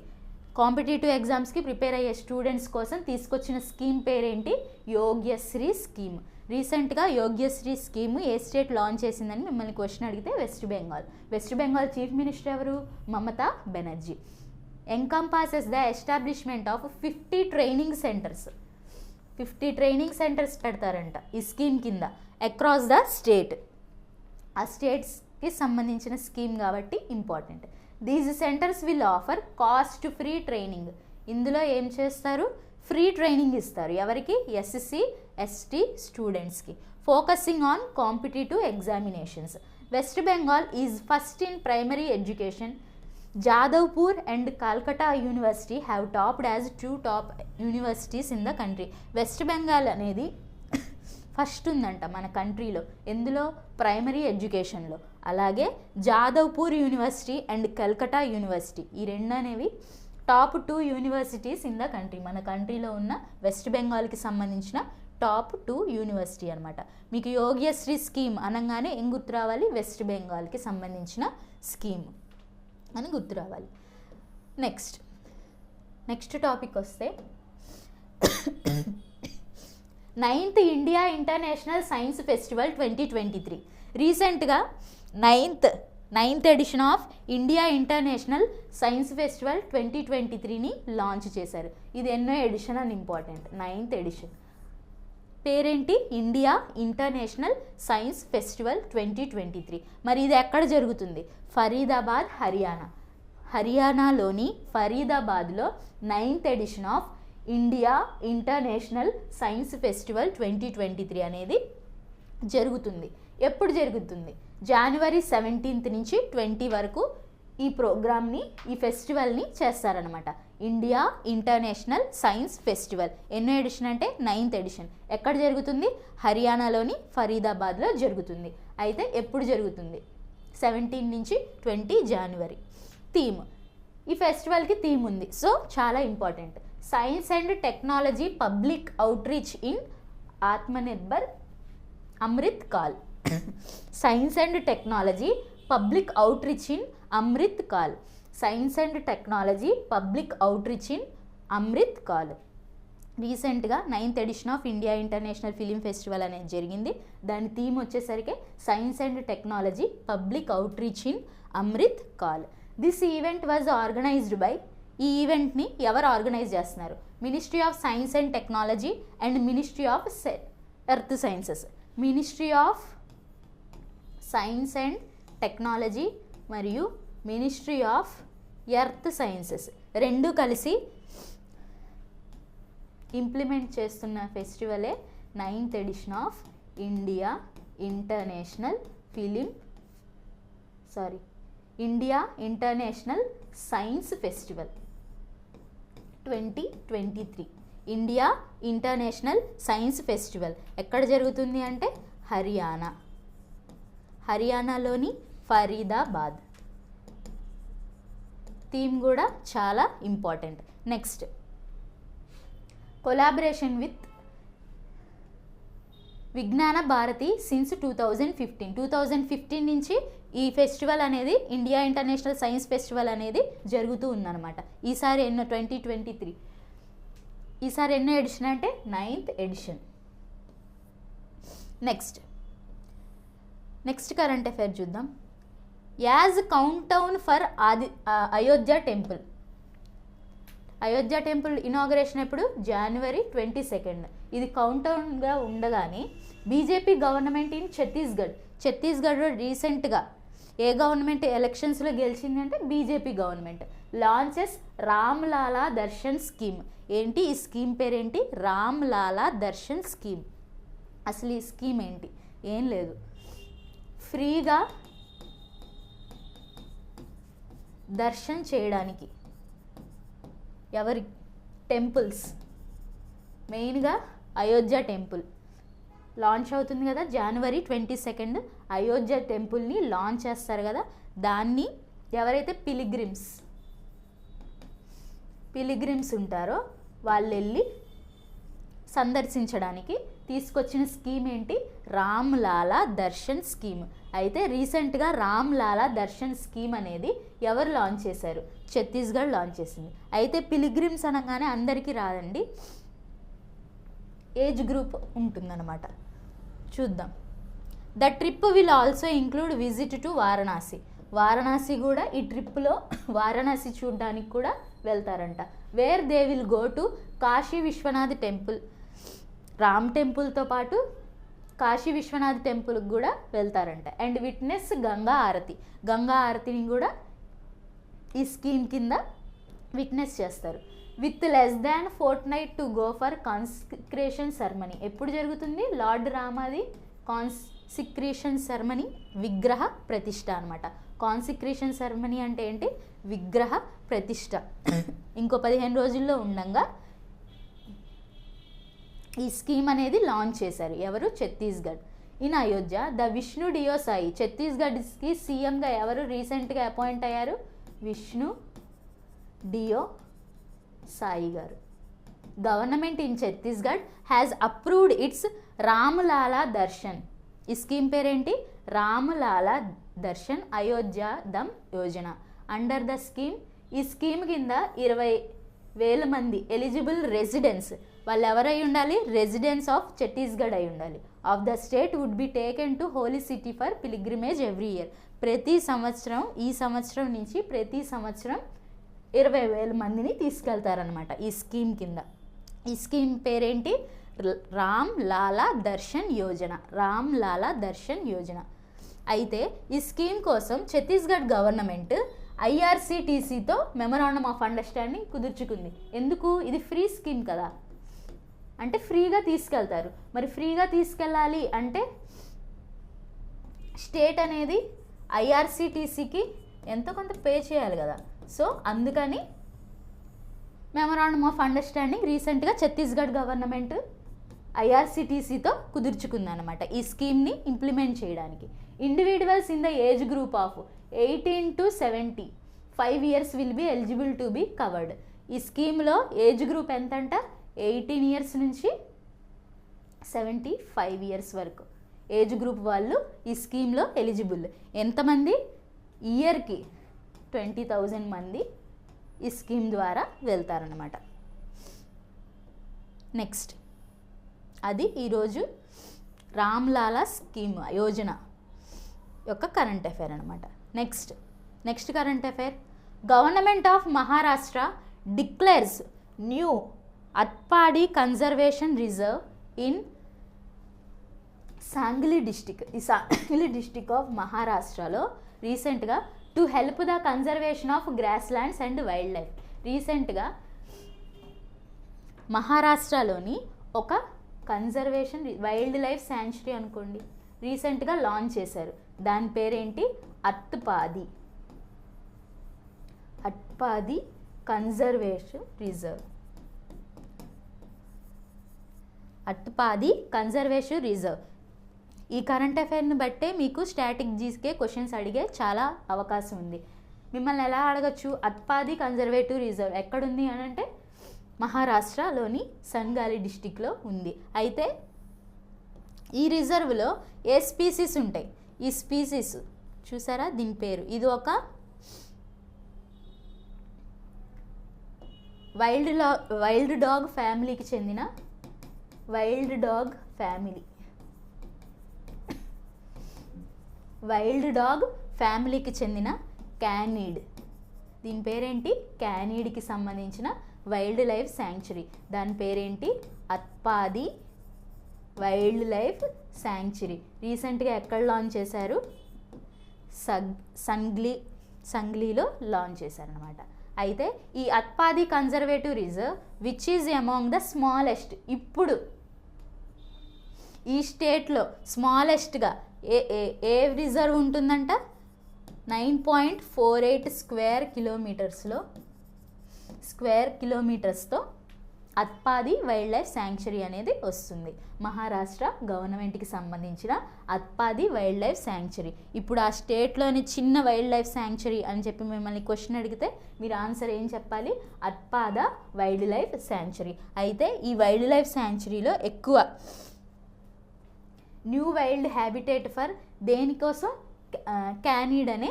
కాంపిటేటివ్ ఎగ్జామ్స్కి ప్రిపేర్ అయ్యే స్టూడెంట్స్ కోసం తీసుకొచ్చిన స్కీమ్ పేరేంటి? యోగ్యశ్రీ స్కీమ్. రీసెంట్గా యోగ్యశ్రీ స్కీమ్ ఏ స్టేట్ లాంచ్ చేసిందని మిమ్మల్ని క్వశ్చన్ అడిగితే వెస్ట్ బెంగాల్ చీఫ్ మినిస్టర్ ఎవరు? Mamata Banerjee. Encompasses the establishment of 50 training centres. 50 training centres పెడతారంట ఈ స్కీమ్ కింద అక్రాస్ ద స్టేట్. ఆ స్టేట్స్కి సంబంధించిన స్కీమ్ కాబట్టి important. These centres will offer cost free training. ఇందులో ఏం చేస్తారు? ఫ్రీ ట్రైనింగ్ ఇస్తారు. ఎవరికి? ఎస్సీ ఎస్టీ స్టూడెంట్స్కి. Focusing on competitive examinations. West Bengal is first in primary education. Jadavpur and Calcutta university have topped as 2 top universities in the country. West Bengal అనేది first ఉందంట మన కంట్రీలో. ఎందులో? ప్రైమరీ ఎడ్యుకేషన్లో. అలాగే Jadavpur university and Calcutta university, ఈ రెండు అనేవి top 2 universities in the country. మన కంట్రీలో ఉన్న వెస్ట్ బెంగాల్కి సంబంధించిన టాప్ 2 యూనివర్సిటీ అనమాట. మీకు యోగ్యశ్రీ స్కీమ్ అనగానే ఏం గుర్తు రావాలి? వెస్ట్ బెంగాల్కి సంబంధించిన స్కీమ్ అని గుర్తు రావాలి. నెక్స్ట్ టాపిక్ వస్తే 9th India international science festival 2023. రీసెంట్గా 9th edition of India international science festival 2023ని లాంచ్ చేశారు. ఇది ఎన్నో ఎడిషన్ అని ఇంపార్టెంట్. 9th edition. పేరేంటి? India international science festival 2023. మరి ఇది ఎక్కడ జరుగుతుంది? ఫరీదాబాద్, హర్యానాలోని ఫరీదాబాద్లో 9th edition of India international science festival 2023 అనేది జరుగుతుంది. ఎప్పుడు జరుగుతుంది? January 17 నుంచి 20 వరకు ఈ ప్రోగ్రామ్ని, ఈ ఫెస్టివల్ని చేస్తారనమాట. ఇండియా ఇంటర్నేషనల్ సైన్స్ ఫెస్టివల్ ఎన్నో ఎడిషన్ అంటే 9th ఎడిషన్. ఎక్కడ జరుగుతుంది? హర్యానాలోని ఫరీదాబాద్లో జరుగుతుంది. అయితే ఎప్పుడు జరుగుతుంది? 17 నుంచి 20 January. థీమ్, ఈ ఫెస్టివల్కి థీమ్ ఉంది. సో చాలా important. Science and technology public outreach in Atmanirbhar Amrit Kaal. Science and technology public outreach in Amrit Kaal. Science and technology public outreach in Amrit Kaal. రీసెంట్గా 9th edition of India international film festival అనేది జరిగింది. దాని థీమ్ వచ్చేసరికి science and technology public outreach in Amrit Kaal. This event was organized by, ఈ ఈవెంట్ని ఎవరు organize చేస్తున్నారు? Ministry of science and technology and ministry of earth sciences. Ministry of science and technology మరియు ministry of earth sciences రెండు కలిసి implement చేస్తున్న ఫెస్టివలే 9th edition of India international India international science festival 2023. India international science festival ఎక్కడ జరుగుతుంది అంటే హర్యానాలోని Faridabad. Theme కూడా చాలా ఇంపార్టెంట్. నెక్స్ట్, కొలాబరేషన్ విత్ విజ్ఞాన భారతి సిన్స్ 2015 నుంచి ఈ ఫెస్టివల్ అనేది, ఇండియా ఇంటర్నేషనల్ సైన్స్ ఫెస్టివల్ అనేది జరుగుతూ ఉందన్నమాట. ఈసారి 2023, ఈసారి ఎన్నో ఎడిషన్ అంటే 9th edition. Next current affair చూద్దాం. As countdown for Ayodhya temple. Ayodhya temple inauguration ఎప్పుడు? January 22. ఇది కౌంట్ డౌన్గా ఉండగానే బీజేపీ గవర్నమెంట్ ఇన్ ఛత్తీస్గఢ్లో రీసెంట్గా ఏ గవర్నమెంట్ ఎలక్షన్స్లో గెలిచింది అంటే BJP government launches Ramlala Darshan scheme. ఏంటి ఈ స్కీమ్ పేరేంటి? రామ్లాలా దర్శన్ స్కీమ్. అసలు ఈ స్కీమ్ ఏంటి? ఏం లేదు, ఫ్రీగా దర్శన్ చేయడానికి ఎవరి టెంపుల్స్, మెయిన్గా అయోధ్య టెంపుల్ లాంచ్ అవుతుంది కదా January 22. అయోధ్య టెంపుల్ని లాంచ్ చేస్తారు కదా, దాన్ని ఎవరైతే పిలిగ్రిమ్స్ ఉంటారో వాళ్ళు వెళ్ళి సందర్శించడానికి తీసుకొచ్చిన స్కీమ్ ఏంటి? రామ్లాలా దర్శన్ స్కీమ్. అయితే రీసెంట్గా రామ్లాలా దర్శన్ స్కీమ్ అనేది ఎవరు లాంచ్ చేశారు? ఛత్తీస్గఢ్ లాంచ్ చేసింది. అయితే పిలిగ్రిమ్స్ అనగానే అందరికీ రాదండి, ఏజ్ గ్రూప్ ఉంటుందన్నమాట. చూద్దాం. The trip will also include visit to Varanasi కూడా ఈ ట్రిప్లో వారణాసి చూడడానికి కూడా వెళ్తారంట. Where they will go to Kashi Vishwanath temple. Ram టెంపుల్తో పాటు కాశీ విశ్వనాథ్ టెంపుల్కి కూడా వెళ్తారంట. అండ్ విట్నెస్ గంగా ఆరతిని కూడా ఈ స్కీమ్ కింద విట్నెస్ చేస్తారు. With less than fortnight to go for consecration ceremony. ఎప్పుడు జరుగుతుంది? లార్డ్ రామాది కాన్సిక్రేషన్ సెరమనీ, విగ్రహ ప్రతిష్ట అనమాట. కాన్సిక్రేషన్ సెరమనీ అంటే ఏంటి? విగ్రహ ప్రతిష్ట. ఇంకో 15 రోజుల్లో ఉండగా ఈ స్కీమ్ అనేది లాంచ్ చేశారు. ఎవరు? ఛత్తీస్గఢ్. In Ayodhya the Vishnu Deo Sai. ఛత్తీస్గఢ్కి సీఎంగా ఎవరు రీసెంట్గా అపాయింట్ అయ్యారు? విష్ణు డియో సాయి గారు. Government in Chhattisgarh has approved its Ramlala Darshan. ఈ స్కీమ్ పేరేంటి? Ramlala Darshan Ayodhya Dham Yojana. Under the scheme, ఈ స్కీమ్ కింద 20,000 మంది ఎలిజిబుల్ రెసిడెంట్స్, వాళ్ళు ఎవరై ఉండాలి? రెసిడెంట్స్ ఆఫ్ ఛత్తీస్గఢ్ అయి ఉండాలి. Of the state would be taken to holy city for pilgrimage every year. ప్రతి సంవత్సరం, ఈ సంవత్సరం నుంచి ప్రతి సంవత్సరం 20,000 మందిని తీసుకెళ్తారనమాట ఈ స్కీమ్ కింద. ఈ స్కీమ్ పేరేంటి? రామ్లాలా దర్శన్ యోజన. అయితే ఈ స్కీమ్ కోసం ఛత్తీస్గఢ్ గవర్నమెంట్ IRCTCతో మెమరాండమ్ ఆఫ్ అండర్స్టాండింగ్ కుదుర్చుకుంది. ఎందుకు? ఇది ఫ్రీ స్కీమ్ కదా, అంటే ఫ్రీగా తీసుకెళ్తారు. మరి ఫ్రీగా తీసుకెళ్ళాలి అంటే స్టేట్ అనేది IRCTCకి ఎంతో కొంత పే చేయాలి కదా. సో అందుకని మెమరాండమ్ ఆఫ్ అండర్స్టాండింగ్ రీసెంట్గా ఛత్తీస్గఢ్ గవర్నమెంట్ IRCTCతో కుదుర్చుకుందనమాట ఈ స్కీమ్ని ఇంప్లిమెంట్ చేయడానికి. Individuals in the age group of 18 to 75 years will be eligible to be covered. ఈ స్కీమ్లో ఏజ్ గ్రూప్ ఎంతంట? 18 years నుంచి 75 years వరకు ఏజ్ గ్రూప్ వాళ్ళు ఈ స్కీమ్లో ఎలిజిబుల్. ఎంతమంది? ఇయర్కి 20,000 మంది ఈ స్కీమ్ ద్వారా వెళ్తారనమాట. నెక్స్ట్, అది ఈరోజు రామ్లాలా స్కీమ్ యోజన యొక్క కరెంట్ అఫైర్ అనమాట. Next current affair. Government of Maharashtra declares new Atpadi conservation reserve in Sangli district. ఈ సాంగ్లీ డిస్టిక్ ఆఫ్ మహారాష్ట్రలో రీసెంట్గా to help the conservation of grasslands and wildlife. రీసెంట్గా మహారాష్ట్రలోని ఒక కన్జర్వేషన్ వైల్డ్ లైఫ్ శాంచురీ అనుకోండి, రీసెంట్గా లాంచ్ చేశారు. దాని పేరేంటి? Atpadi. Atpadi conservation reserve. Atpadi conservation reserve. ఈ కరెంట్ అఫైర్ని బట్టే మీకు స్టాటిక్ జీకే క్వశ్చన్స్ అడిగే చాలా అవకాశం ఉంది. మిమ్మల్ని ఎలా అడగచ్చు? అత్పాది కన్జర్వేటివ్ రిజర్వ్ ఎక్కడుంది అని అంటే మహారాష్ట్రలోని సన్గాలి డిస్టిక్లో ఉంది. అయితే ఈ రిజర్వ్లో ఏ స్పీసీస్ ఉంటాయి? ఈ స్పీసీస్ చూసారా, దీని పేరు, ఇది ఒక వైల్డ్ డాగ్ ఫ్యామిలీకి చెందిన వైల్డ్ డాగ్ ఫ్యామిలీకి చెందిన క్యానిడ్. దీని పేరేంటి? క్యానిడ్కి సంబంధించిన వైల్డ్ లైఫ్ శాంక్చురీ. దాని పేరేంటి? Atpadi wildlife sanctuary. రీసెంట్గా ఎక్కడ లాంచ్ చేశారు? సంగ్లీలో లాంచ్ చేశారనమాట. అయితే ఈ Atpadi conservative reserve which is among the smallest, ఇప్పుడు ఈ స్టేట్లో స్మాలెస్ట్గా ఏ రిజర్వ్ ఉంటుందంట? 9.48 స్క్వేర్ కిలోమీటర్స్తో అత్పాది వైల్డ్ లైఫ్ శాంక్చురీ అనేది వస్తుంది. మహారాష్ట్ర గవర్నమెంట్కి సంబంధించిన అత్పాది వైల్డ్ లైఫ్ శాంక్చురీ. ఇప్పుడు ఆ స్టేట్లోని చిన్న వైల్డ్ లైఫ్ శాంక్చురీ అని చెప్పి మిమ్మల్ని క్వశ్చన్ అడిగితే మీరు ఆన్సర్ ఏం చెప్పాలి? అత్పాద వైల్డ్ లైఫ్ శాంక్చురీ. అయితే ఈ వైల్డ్ లైఫ్ శాంక్చురీలో ఎక్కువ న్యూ వైల్డ్ హ్యాబిటేట్ ఫర్ దేనికోసం? క్యానిడ్ అనే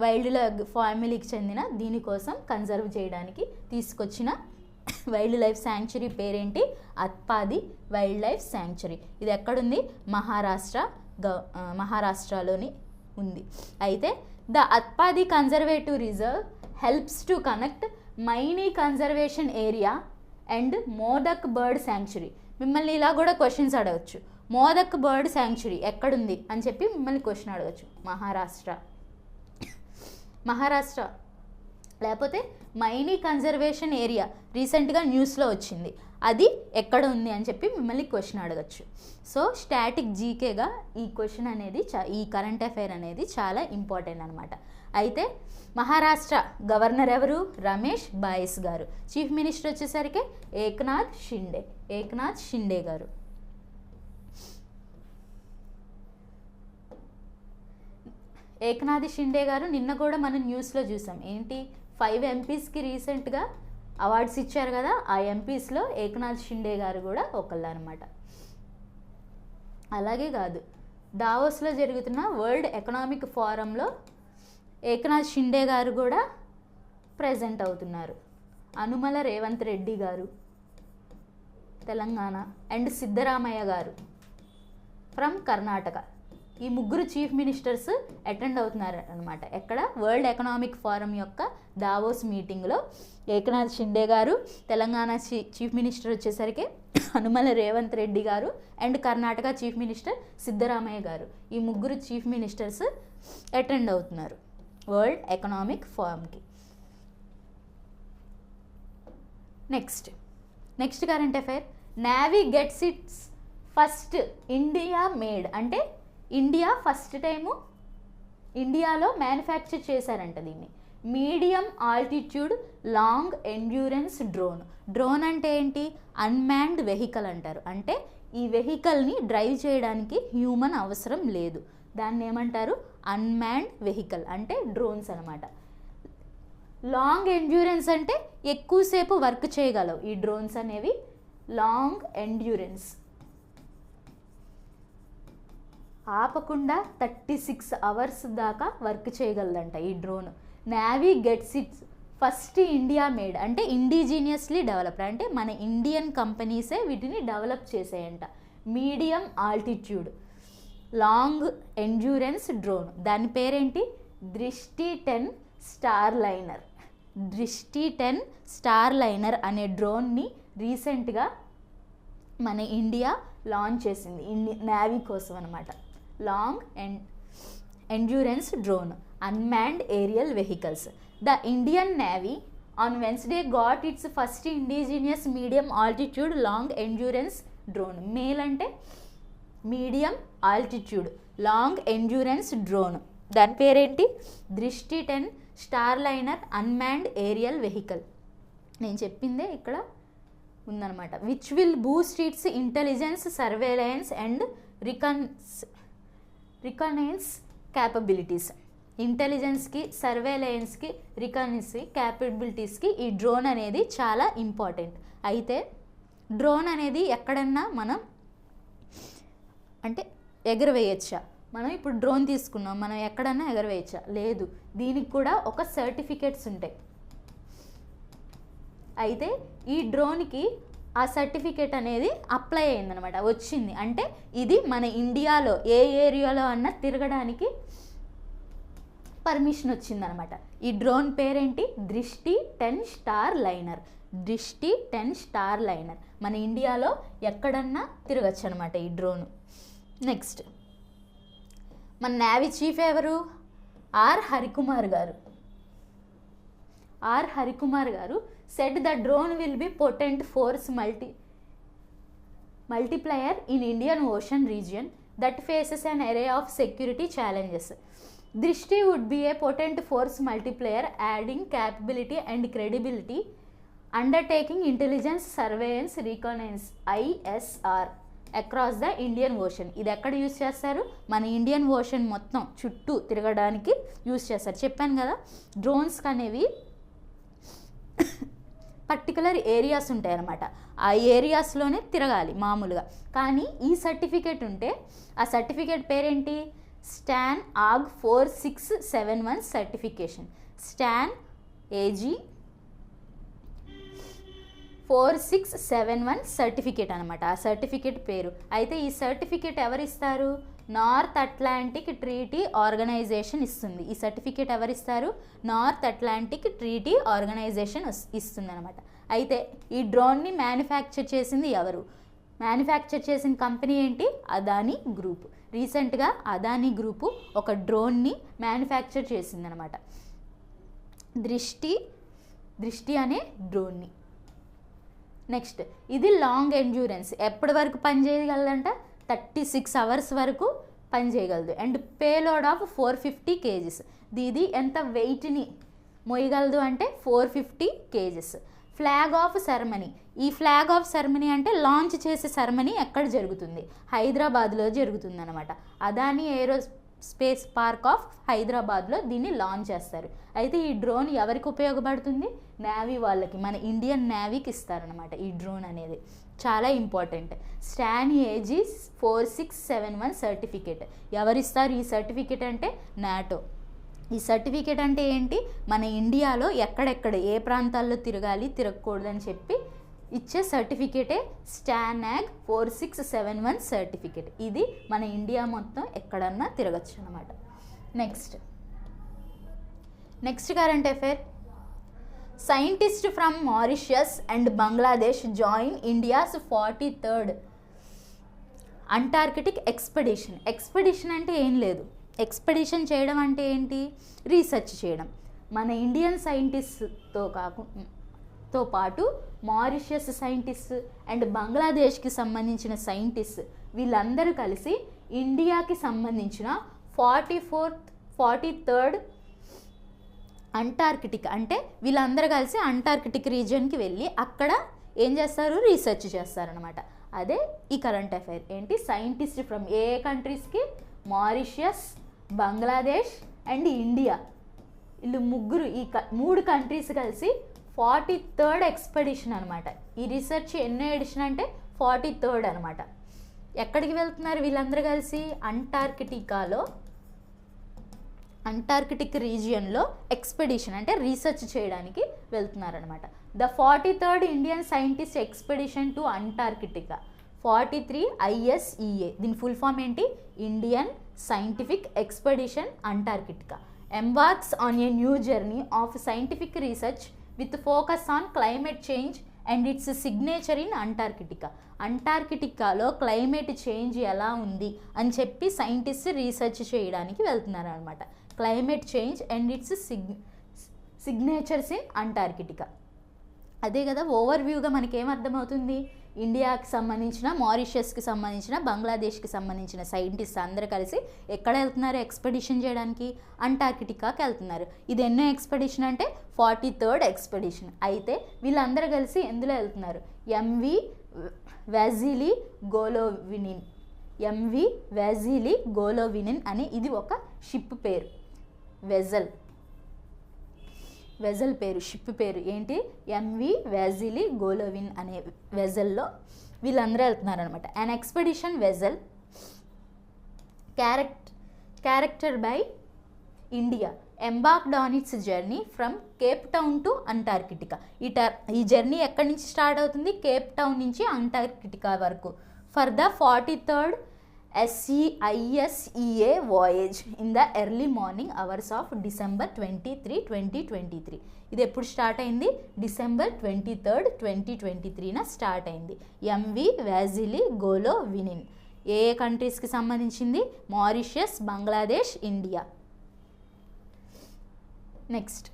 వైల్డ్ ఫ్యామిలీకి చెందిన దీనికోసం కన్జర్వ్ చేయడానికి తీసుకొచ్చిన వైల్డ్ లైఫ్ శాంక్చురీ పేరేంటి? Atpadi wildlife sanctuary. ఇది ఎక్కడుంది? మహారాష్ట్రలోని ఉంది. అయితే the Atpadi conservative reserve helps to connect Mayani conservation area and Modak bird sanctuary. మిమ్మల్ని ఇలా కూడా క్వశ్చన్స్ అడగచ్చు. మోదక్ బర్డ్ శాంక్చురీ ఎక్కడుంది అని చెప్పి మిమ్మల్ని క్వశ్చన్ అడగచ్చు. మహారాష్ట్ర లేకపోతే మైనీ కన్జర్వేషన్ ఏరియా రీసెంట్గా న్యూస్లో వచ్చింది, అది ఎక్కడ ఉంది అని చెప్పి మిమ్మల్ని క్వశ్చన్ అడగచ్చు. సో స్టాటిక్ జీకేగా ఈ క్వశ్చన్ అనేది ఈ కరెంట్ అఫైర్ అనేది చాలా ఇంపార్టెంట్ అనమాట. అయితే మహారాష్ట్ర గవర్నర్ ఎవరు? రమేష్ బైస్ గారు. చీఫ్ మినిస్టర్ వచ్చేసరికి ఏక్నాథ్ షిండే గారు. ఏక్నాథ్ షిండే గారు నిన్న కూడా మనం న్యూస్లో చూసాం. ఏంటి? 5 ఎంపీస్కి రీసెంట్గా అవార్డ్స్ ఇచ్చారు కదా, ఆ ఎంపీస్లో ఏక్నాథ్ షిండే గారు కూడా ఒకళ్ళు అనమాట. అలాగే కాదు, దావోస్లో జరుగుతున్న వరల్డ్ ఎకనామిక్ ఫోరంలో ఏక్నాథ్ షిండే గారు కూడా ప్రజెంట్ అవుతున్నారు. అనుమల రేవంత్ రెడ్డి గారు తెలంగాణ అండ్ సిద్ధరామయ్య గారు ఫ్రమ్ కర్ణాటక, ఈ ముగ్గురు చీఫ్ మినిస్టర్స్ అటెండ్ అవుతున్నారు అనమాట. ఎక్కడ? వరల్డ్ ఎకనామిక్ ఫోరం యొక్క దావోస్ మీటింగ్లో ఏక్నాథ్ షిండే గారు, తెలంగాణ చీఫ్ మినిస్టర్ వచ్చేసరికి అనుమల రేవంత్ రెడ్డి గారు and Karnataka chief minister Siddaramaiah గారు, ఈ ముగ్గురు చీఫ్ మినిస్టర్స్ అటెండ్ అవుతున్నారు వరల్డ్ ఎకనామిక్ ఫోరంకి. Next current affair, navy gets its first India made, అంటే ఇండియా ఫస్ట్ టైము ఇండియాలో మ్యానుఫ్యాక్చర్ చేశారంట దీన్ని. Medium altitude long endurance drone అంటే ఏంటి? అన్మ్యాన్డ్ వెహికల్ అంటారు. అంటే ఈ వెహికల్ని డ్రైవ్ చేయడానికి హ్యూమన్ అవసరం లేదు, దాన్ని ఏమంటారు? అన్మ్యాన్డ్ వెహికల్ అంటే డ్రోన్స్ అనమాట. లాంగ్ ఎండ్యూరెన్స్ అంటే ఎక్కువసేపు వర్క్ చేయగలవు ఈ డ్రోన్స్ అనేవి. లాంగ్ ఎండ్యూరెన్స్ ఆపకుండా 36 అవర్స్ దాకా వర్క్ చేయగలదంట ఈ drone. Navy gets its first India made, అంటే ఇండిజీనియస్లీ డెవలప్డ్, అంటే మన ఇండియన్ కంపెనీసే వీటిని డెవలప్ చేసాయంట. Medium altitude long endurance drone, దాని పేరేంటి? దృష్టి 10 స్టార్ లైనర్ అనే డ్రోన్ని రీసెంట్గా మన ఇండియా లాంచ్ చేసింది నేవీ కోసం అనమాట. Long endurance drone unmanned aerial vehicles. The Indian navy on Wednesday got its first indigenous medium altitude long endurance drone. MALE అంటే medium altitude long endurance drone. దాని పేరేంటి? దృష్టి 10 స్టార్లైనర్ అన్మాన్డ్ ఏరియల్ వెహికల్. నేను చెప్పిందే ఇక్కడ ఉందన్నమాట. Which will boost its intelligence, surveillance and reconnaissance capabilities. ఇంటెలిజెన్స్కి, సర్వేలెన్స్కి, రికనెన్స్ క్యాపబిలిటీస్కి ఈ డ్రోన్ అనేది చాలా ఇంపార్టెంట్. అయితే డ్రోన్ అనేది ఎక్కడన్నా మనం అంటే ఎగరవేయచ్చా? మనం ఇప్పుడు డ్రోన్ తీసుకున్నాం, మనం ఎక్కడన్నా ఎగరవేయచ్చా? లేదు. దీనికి కూడా ఒక సర్టిఫికేట్స్ ఉంటాయి. అయితే ఈ డ్రోన్కి ఆ సర్టిఫికేట్ అనేది అప్లై అయిందనమాట, వచ్చింది. అంటే ఇది మన ఇండియాలో ఏ ఏరియాలో అన్నా తిరగడానికి పర్మిషన్ వచ్చిందనమాట. ఈ డ్రోన్ పేరేంటి? దృష్టి 10 స్టార్ లైనర్. దృష్టి 10 స్టార్ లైనర్. మన ఇండియాలో ఎక్కడన్నా తిరగచ్చు అనమాట ఈ డ్రోన్. నెక్స్ట్ మన నేవీ చీఫ్ ఎవరు? ఆర్ హరికుమార్ గారు. ఆర్ హరికుమార్ గారు said the drone will be potent force multiplier in Indian Ocean region that faces an array of security challenges. Drishti would be a potent force multiplier adding capability and credibility, undertaking intelligence, surveillance, reconnaissance ISR across the Indian Ocean. ఇది ఎక్కడ use చేస్తారు? మన Indian ocean మొత్తం చుట్టూ తిరగడానికి use చేస్తారు. చెప్పాను కదా, డ్రోన్స్ అనేవి పర్టికులర్ ఏరియాస్ ఉంటాయి అన్నమాట. ఆ ఏరియాస్లోనే తిరగాలి మామూలుగా. కానీ ఈ సర్టిఫికేట్ ఉంటే ఆ సర్టిఫికేట్ పేరేంటి? స్టాన్ ఆగ్ 4671 సర్టిఫికేషన్. స్టాన్ ఏజీ 4671 సర్టిఫికేట్ అనమాట ఆ సర్టిఫికేట్ పేరు. అయితే ఈ సర్టిఫికేట్ ఎవరిస్తారు? నార్త్ అట్లాంటిక్ ట్రీటీ ఆర్గనైజేషన్ ఇస్తుంది. ఈ సర్టిఫికేట్ ఎవరిస్తారు? నార్త్ అట్లాంటిక్ ట్రీటీ ఆర్గనైజేషన్ ఇస్తుంది అనమాట. అయితే ఈ డ్రోన్ని మ్యానుఫ్యాక్చర్ చేసింది ఎవరు? మ్యానుఫ్యాక్చర్ చేసిన కంపెనీ ఏంటి? అదానీ గ్రూప్. రీసెంట్గా అదానీ గ్రూపు ఒక డ్రోన్ని మ్యానుఫ్యాక్చర్ చేసింది అనమాట, దృష్టి అనే డ్రోన్ని. నెక్స్ట్ ఇది లాంగ్ ఎండ్యూరెన్స్. ఎప్పటి వరకు పనిచేయగలదంట? 36 అవర్స్ వరకు పనిచేయగలదు. And payload of 450 kgs. ఇది ఎంత వెయిట్ని మోయగలదు అంటే 450 kgs. Flag of ceremony. ఈ ఫ్లాగ్ ఆఫ్ సెరమనీ అంటే లాంచ్ చేసే సెరమనీ ఎక్కడ జరుగుతుంది? హైదరాబాద్లో జరుగుతుంది అనమాట. అదానీ ఏరోస్పేస్ పార్క్ ఆఫ్ హైదరాబాద్లో దీన్ని లాంచ్ చేస్తారు. అయితే ఈ డ్రోన్ ఎవరికి ఉపయోగపడుతుంది? నేవీ వాళ్ళకి, మన ఇండియన్ నేవీకి ఇస్తారనమాట ఈ డ్రోన్ అనేది. చాలా ఇంపార్టెంట్. Stan AG 4671 certificate. ఎవరిస్తారు ఈ సర్టిఫికేట్ అంటే? నాటో. ఈ సర్టిఫికేట్ అంటే ఏంటి? మన ఇండియాలో ఎక్కడెక్కడ ఏ ప్రాంతాల్లో తిరగాలి, తిరగకూడదని చెప్పి ఇచ్చే సర్టిఫికేటే స్టానాగ్ 4671 సర్టిఫికేట్. ఇది మన ఇండియా మొత్తం ఎక్కడన్నా తిరగచ్చు అనమాట. Next current affair. Scientist from Mauritius and Bangladesh join India's 43rd Antarctic expedition. Expedition అంటే ఏం లేదు, ఎక్స్పెడిషన్ చేయడం అంటే ఏంటి? రీసెర్చ్ చేయడం. మన ఇండియన్ సైంటిస్ట్తో పాటు మారిషస్ సైంటిస్ట్ అండ్ బంగ్లాదేశ్కి సంబంధించిన సైంటిస్ట్ వీళ్ళందరూ కలిసి ఇండియాకి సంబంధించిన 43rd అంటార్కిటిక్ అంటే వీళ్ళందరూ కలిసి అంటార్కిటిక్ రీజియన్కి వెళ్ళి అక్కడ ఏం చేస్తారు? రీసెర్చ్ చేస్తారనమాట. అదే ఈ కరెంట్ అఫైర్. ఏంటి? సైంటిస్ట్ ఫ్రమ్ ఏ కంట్రీస్కి? Mauritius, Bangladesh and India. వీళ్ళు ముగ్గురు ఈ 3 కంట్రీస్ కలిసి 43rd ఎక్స్పెడిషన్ అనమాట. ఈ రీసెర్చ్ ఎన్నో ఎడిషన్ అంటే 43rd అనమాట. ఎక్కడికి వెళ్తున్నారు వీళ్ళందరూ కలిసి? అంటార్కిటిక్ రీజియన్లో ఎక్స్పెడిషన్ అంటే రీసెర్చ్ చేయడానికి వెళ్తున్నారనమాట. The 43rd Indian scientist expedition to Antarctica 43 ISEA. దీని ఫుల్ ఫామ్ ఏంటి? Indian scientific expedition Antarctica embarks on a new journey of scientific research with focus on climate change and its signature in Antarctica. అంటార్కిటికాలో climate change ఎలా ఉంది అని చెప్పి scientist research చేయడానికి వెళ్తున్నారు అనమాట. Climate change and its signatures in Antarctica. అదే కదా ఓవర్వ్యూగా మనకేమర్థమవుతుంది? ఇండియాకి సంబంధించిన, మారిషస్కి సంబంధించిన, బంగ్లాదేశ్కి సంబంధించిన సైంటిస్ట్ అందరూ కలిసి ఎక్కడ వెళ్తున్నారు ఎక్స్పెడిషన్ చేయడానికి? అంటార్కిటికాకి వెళ్తున్నారు. ఇది ఎన్నో ఎక్స్పెడిషన్ అంటే 43rd ఎక్స్పెడిషన్. అయితే వీళ్ళందరూ కలిసి ఎందులో వెళ్తున్నారు? MV Vasily Golovnin. MV Vasily Golovnin అని ఇది ఒక షిప్ పేరు. వెజల్ పేరు, షిప్ పేరు ఏంటి? ఎంవి వాసిలీ గోలోవిన్ అనే వెజల్లో వీళ్ళందరూ వెళ్తున్నారు అనమాట. అన్ ఎక్స్పెడిషన్ వెజల్ క్యారెక్టర్ by India embarked on its journey from Cape Town to Antarctica. ఈ జర్నీ ఎక్కడి నుంచి స్టార్ట్ అవుతుంది? కేప్ టౌన్ నుంచి అంటార్కిటికా వరకు. For the 43rd ISEA voyage in the early morning hours of December 23, 2023. ఇది ఎప్పుడు start అయింది? December 23rd, 2023న స్టార్ట్ అయింది. ఎంవి వాసిలీ గోలోవినిన్ ఏ కంట్రీస్కి సంబంధించింది? Mauritius, Bangladesh, India. Next,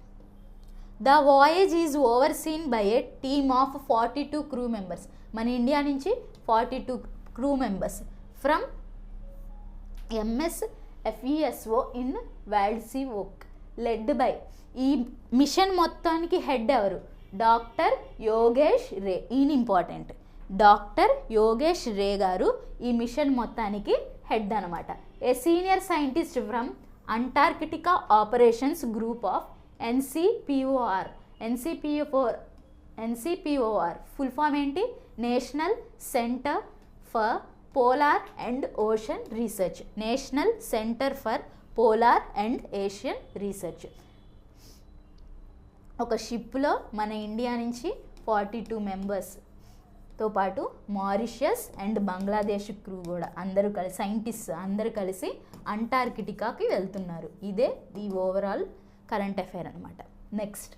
the voyage is overseen by a team of 42 crew members. మన India నుంచి 42 crew members from MS FESO in Waldsee oak led by. ఈ mission మొత్తానికి head ఎవరు? డాక్టర్ యోగేష్ రే. ఈయన ఇంపార్టెంట్. డాక్టర్ యోగేష్ రే గారు ఈ మిషన్ మొత్తానికి హెడ్ అనమాట. A senior scientist from Antarctica operations group of NCPOR. NCPOR full form ఏంటి? National centre for polar and ocean research. National centre for polar and Asian research. ఒక షిప్లో మన India నుంచి 42 మెంబర్స్తో పాటు మారిషస్ అండ్ బంగ్లాదేశ్ క్రూ కూడా అందరూ కలిసి, సైంటిస్ట్ అందరూ కలిసి అంటార్కిటికాకి వెళ్తున్నారు. ఇదే ఈ ఓవరాల్ కరెంట్ అఫైర్ అనమాట. Next,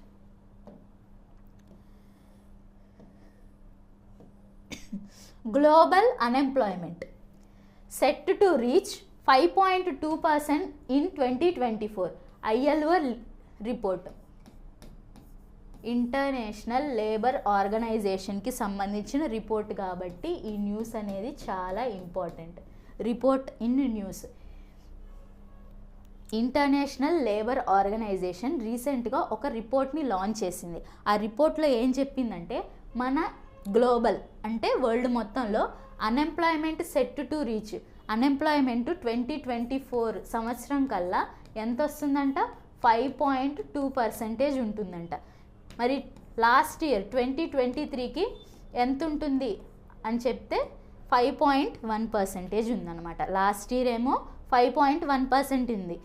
global unemployment set to reach 5.2% in 2024. ILO report. International labour ఆర్గనైజేషన్కి సంబంధించిన రిపోర్ట్ కాబట్టి ఈ న్యూస్ అనేది చాలా important. Report in news. International labour organisation రీసెంట్గా ఒక రిపోర్ట్ని లాంచ్ చేసింది. ఆ రిపోర్ట్లో ఏం చెప్పిందంటే, మన గ్లోబల్ అంటే వరల్డ్ మొత్తంలో unemployment set to reach, unemployment 2024 సంవత్సరం కల్లా ఎంత వస్తుందంట? 5.2% ఉంటుందంట. మరి లాస్ట్ ఇయర్ 2023కి ఎంత ఉంటుంది అని చెప్తే 5.1% ఉందన్నమాట. లాస్ట్ ఇయర్ ఏమో 5.1% ఉంది.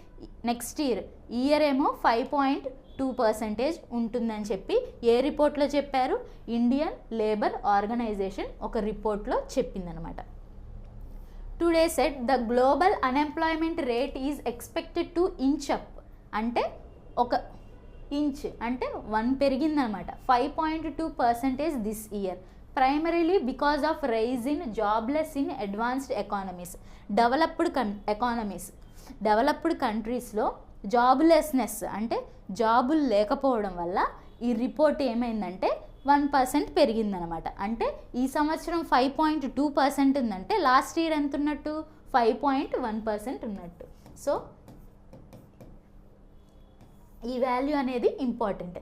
నెక్స్ట్ ఇయర్ ఏమో 5.2% ఉంటుందని చెప్పి ఏ రిపోర్ట్లో చెప్పారు? ఇండియన్ లేబర్ ఆర్గనైజేషన్ ఒక రిపోర్ట్లో చెప్పిందనమాట. Today set the global unemployment rate is expected to inch up. అంటే ఒక ఇంచ్ అంటే 1 పెరిగిందనమాట. 5.2% this year, primarily because of rise in jobless in advanced economies. Developed కంట్రీస్లో జాబ్లెస్నెస్ అంటే జాబులు లేకపోవడం వల్ల ఈ రిపోర్ట్ ఏమైందంటే 1% పెరిగిందనమాట. అంటే ఈ సంవత్సరం 5.2% ఉందంటే లాస్ట్ ఇయర్ ఎంత ఉన్నట్టు? 5.1% ఉన్నట్టు. సో ఈ వాల్యూ అనేది ఇంపార్టెంట్.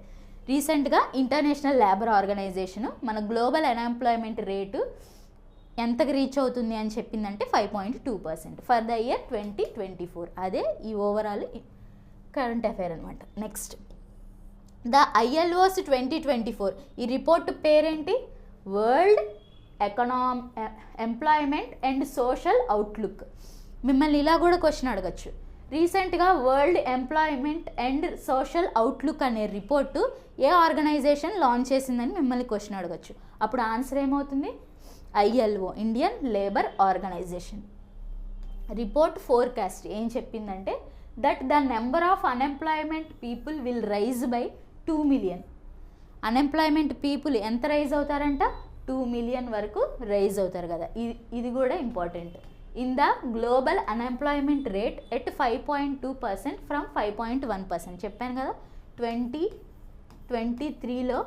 రీసెంట్గా ఇంటర్నేషనల్ లేబర్ ఆర్గనైజేషన్ మన గ్లోబల్ అన్ఎంప్లాయ్మెంట్ రేటు ఎంతకు రీచ్ అవుతుంది అని చెప్పిందంటే 5.2% ఫర్ ద ఇయర్ 2024. అదే ఈ ఓవరాల్ కరెంట్ అఫైర్ అనమాట. Next, the ILO's 2024. ఈ రిపోర్ట్ పేరేంటి? World employment and social outlook. మిమ్మల్ని ఇలా కూడా క్వశ్చన్ అడగచ్చు. రీసెంట్గా world employment and social outlook అనే రిపోర్టు ఏ ఆర్గనైజేషన్ లాంచ్ చేసిందని మిమ్మల్ని క్వశ్చన్ అడగచ్చు. అప్పుడు ఆన్సర్ ఏమవుతుంది? ILO, Indian labour organization. Report forecast ఏం చెప్పిందంటే that the number of unemployment people will rise by 2 million. Unemployment people ఎంత రైజ్ అవుతారంట? 2 million వరకు రైజ్ అవుతారు కదా. ఇది కూడా important. In the global unemployment rate at 5.2% from 5.1%. చెప్పాను కదా, 2023లో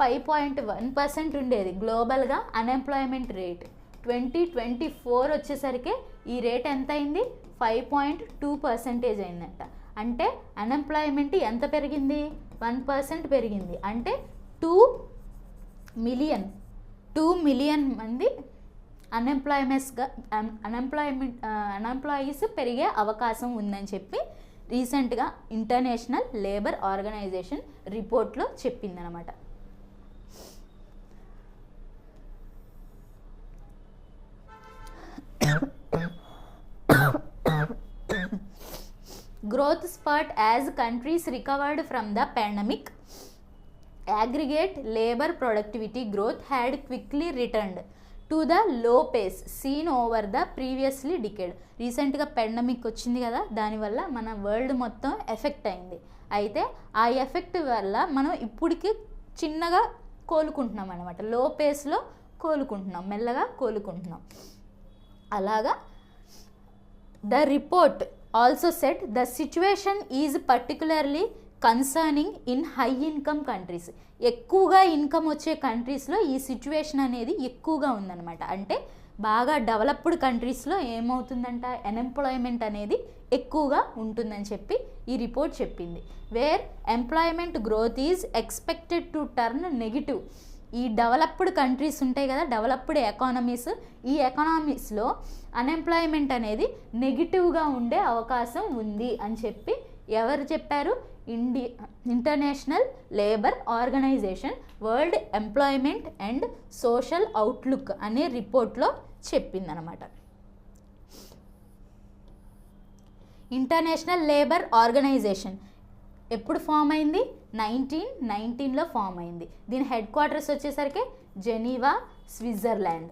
5.1% ఉండేది గ్లోబల్గా అన్ఎంప్లాయ్మెంట్ రేట్. 2024 వచ్చేసరికి ఈ రేట్ ఎంత అయింది? 5.2% అయిందంట. అంటే అన్ఎంప్లాయ్మెంట్ ఎంత పెరిగింది? 1% పెరిగింది. అంటే 2 మిలియన్ మంది అన్ఎంప్లాయీస్ పెరిగే అవకాశం ఉందని చెప్పి రీసెంట్గా ఇంటర్నేషనల్ లేబర్ ఆర్గనైజేషన్ రిపోర్ట్లో చెప్పిందనమాట. Growth spurt as countries recovered from the pandemic. Aggregate labor productivity growth had quickly returned to the low pace seen over the previously decade. రీసెంట్గా పెండమిక్ వచ్చింది కదా, దానివల్ల మన వరల్డ్ మొత్తం ఎఫెక్ట్ అయింది. అయితే ఆ ఎఫెక్ట్ వల్ల మనం ఇప్పటికి చిన్నగా కోలుకుంటున్నాం అనమాట. లో పేస్లో కోలుకుంటున్నాం, మెల్లగా కోలుకుంటున్నాం. అలాగా the report also set the situation is particularly concerning in high income countries. ఎక్కువగా ఇన్కమ్ వచ్చే కంట్రీస్లో ఈ సిచ్యువేషన్ అనేది ఎక్కువగా ఉందన్నమాట. అంటే బాగా డెవలప్డ్ కంట్రీస్లో ఏమవుతుందంట, అన్ఎంప్లాయ్మెంట్ అనేది ఎక్కువగా ఉంటుందని చెప్పి ఈ రిపోర్ట్ చెప్పింది. Where employment growth is expected to turn negative. ఈ డెవలప్డ్ కంట్రీస్ ఉంటాయి కదా, డెవలప్డ్ ఎకానమీస్, ఈ ఎకానమీస్లో అన్ఎంప్లాయ్మెంట్ అనేది నెగిటివ్గా ఉండే అవకాశం ఉంది అని చెప్పి ఎవరు చెప్పారు? International labour organization world employment and social outlook అనే రిపోర్ట్లో చెప్పిందనమాట. ఇంటర్నేషనల్ లేబర్ ఆర్గనైజేషన్ ఎప్పుడు ఫామ్ అయింది? 1919లో ఫామ్ అయింది. దీని హెడ్ క్వార్టర్స్ వచ్చేసరికి జెనీవా, స్విట్జర్లాండ్.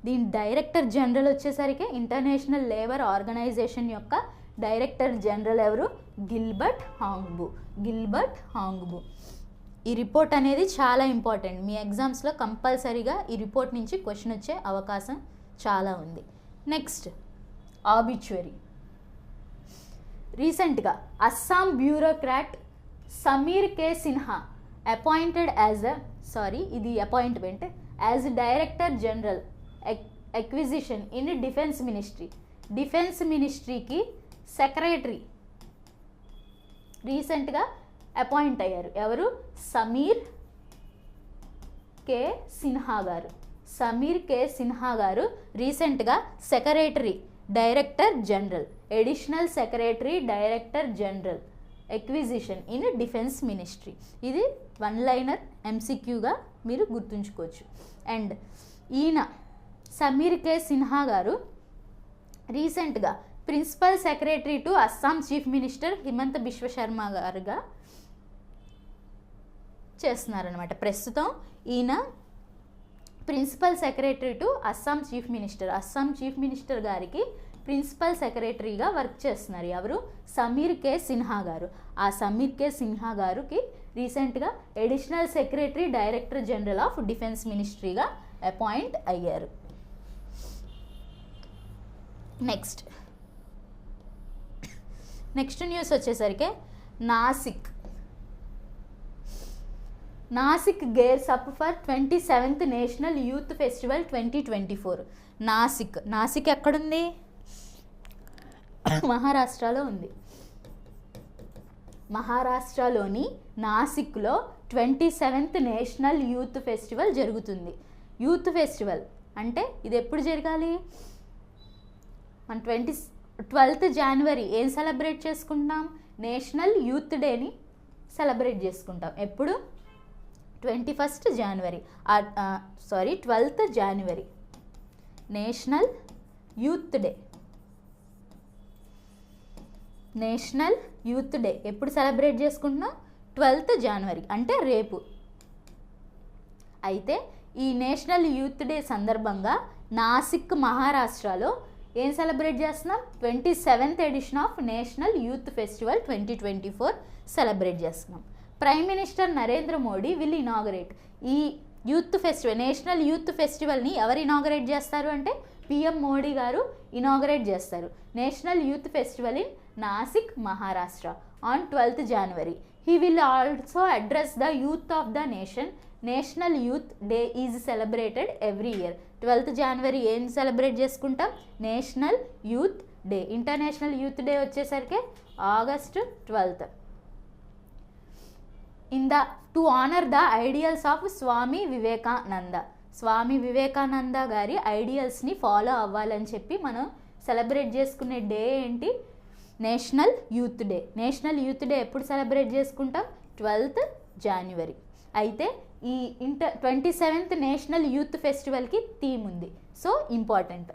దీని డైరెక్టర్ జనరల్ వచ్చేసరికి ఇంటర్నేషనల్ లేబర్ ఆర్గనైజేషన్ యొక్క డైరెక్టర్ జనరల్ ఎవరు? Gilbert Houngbo. ఈ రిపోర్ట్ అనేది చాలా ఇంపార్టెంట్. మీ ఎగ్జామ్స్లో కంపల్సరీగా ఈ రిపోర్ట్ నుంచి క్వశ్చన్ వచ్చే అవకాశం చాలా ఉంది. Next obituary. రీసెంట్గా Assam bureaucrat Sameer K Sinha appointed as director general acquisition in defence మినిస్ట్రీకి సెక్రటరీ రీసెంట్గా అపాయింట్ అయ్యారు. ఎవరు? సమీర్ కే సిన్హా గారు రీసెంట్గా secretary director general, additional secretary director general acquisition in defence ministry. ఇది 1 లైనర్ ఎంసీక్యూగా మీరు గుర్తుంచుకోవచ్చు. అండ్ ఈయన సమీర్ కే సిన్హా గారు రీసెంట్గా principal secretary to Assam chief minister Himanta Biswa Sarma గారుగా చేస్తున్నారనమాట. ప్రస్తుతం ఈయన principal secretary to Assam chief minister గారికి ప్రిన్సిపల్ సెక్రటరీగా వర్క్ చేస్తున్నారు. ఎవరు? సమీర్ కే సిన్హా గారు. ఆ సమీర్ కే సిన్హా గారికి రీసెంట్గా additional secretary director general of defence మినిస్ట్రీగా అపాయింట్ అయ్యారు. నెక్స్ట్ న్యూస్ వచ్చేసరికి Nashik gears up for 27th national youth festival 2024. Nashik ఎక్కడుంది? మహారాష్ట్రలో ఉంది. మహారాష్ట్రలోని నాసిక్లో 27th నేషనల్ యూత్ ఫెస్టివల్ జరుగుతుంది. యూత్ ఫెస్టివల్ అంటే ఇది ఎప్పుడు జరగాలి? మన 12th జనవరి ఏం సెలబ్రేట్ చేసుకుంటాం? నేషనల్ యూత్ డేని సెలబ్రేట్ చేసుకుంటాం. ఎప్పుడు? 12th జనవరి నేషనల్ యూత్ డే ఎప్పుడు సెలబ్రేట్ చేసుకుంటున్నాం? 12th జనవరి అంటే రేపు. అయితే ఈ నేషనల్ యూత్ డే సందర్భంగా నాసిక్ మహారాష్ట్రలో ఏం సెలబ్రేట్ చేస్తున్నాం? 27th edition of national youth festival 2024 celebrate చేస్తున్నాం. Prime minister Narendra Modi will inaugurate ఈ నేషనల్ యూత్ ఫెస్టివల్ని ఎవరు ఇనాగరేట్ చేస్తారు అంటే పిఎం మోడీ గారు ఇనాగరేట్ చేస్తారు. National youth festival in Nashik Maharashtra on 12th January. He will also address the youth of the nation. National youth day is celebrated every year. 12th January ఏం celebrate చేసుకుంటాం? National youth day. International youth day వచ్చేసరికి August 12th. To honour the ideals of Swami Vivekananda. Swami Vivekananda గారి ఐడియల్స్ని follow అవ్వాలని చెప్పి మనం celebrate చేసుకునే day ఏంటి? National youth day. National youth day ఎప్పుడు సెలబ్రేట్ చేసుకుంటాం? 12th January. అయితే ఈ 27th నేషనల్ యూత్ ఫెస్టివల్కి థీమ్ ఉంది. So important.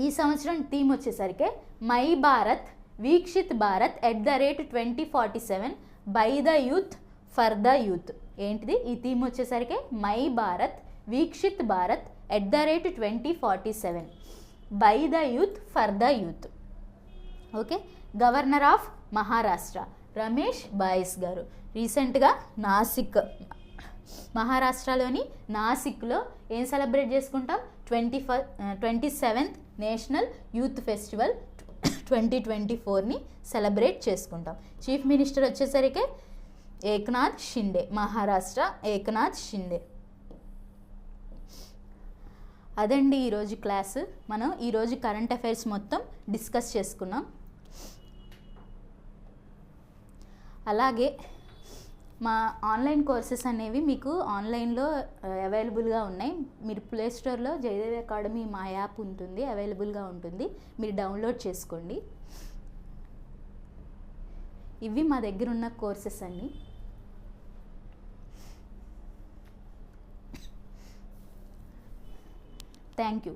ఈ సంవత్సరం థీమ్ వచ్చేసరికి my Bharat Viksit Bharat @2047 by the youth for the youth. ఏంటిది ఈ థీమ్ వచ్చేసరికి? My Bharat Viksit Bharat @2047 by the youth for the youth. Okay. Governor of Maharashtra Ramesh Bais garu. రీసెంట్గా నాసిక్, మహారాష్ట్రలోని నాసిక్లో ఏం సెలబ్రేట్ చేసుకుంటాం? 27th national youth festival 2024ని celebrate చేసుకుంటాం. చీఫ్ మినిస్టర్ వచ్చేసరికి ఏక్నాథ్ షిండే. మహారాష్ట్ర ఏక్నాథ్ షిండే. అదండి ఈరోజు క్లాసు. మనం ఈరోజు కరెంట్ అఫైర్స్ మొత్తం డిస్కస్ చేసుకున్నాం. అలాగే మా ఆన్లైన్ కోర్సెస్ అనేవి మీకు ఆన్లైన్లో అవైలబుల్గా ఉన్నాయి. మీరు ప్లే స్టోర్లో జయదేవ్ అకాడమీ మా యాప్ ఉంటుంది, అవైలబుల్గా ఉంటుంది. మీరు డౌన్లోడ్ చేసుకోండి. ఇవి మా దగ్గర ఉన్న కోర్సెస్ అన్నీ. Thank you.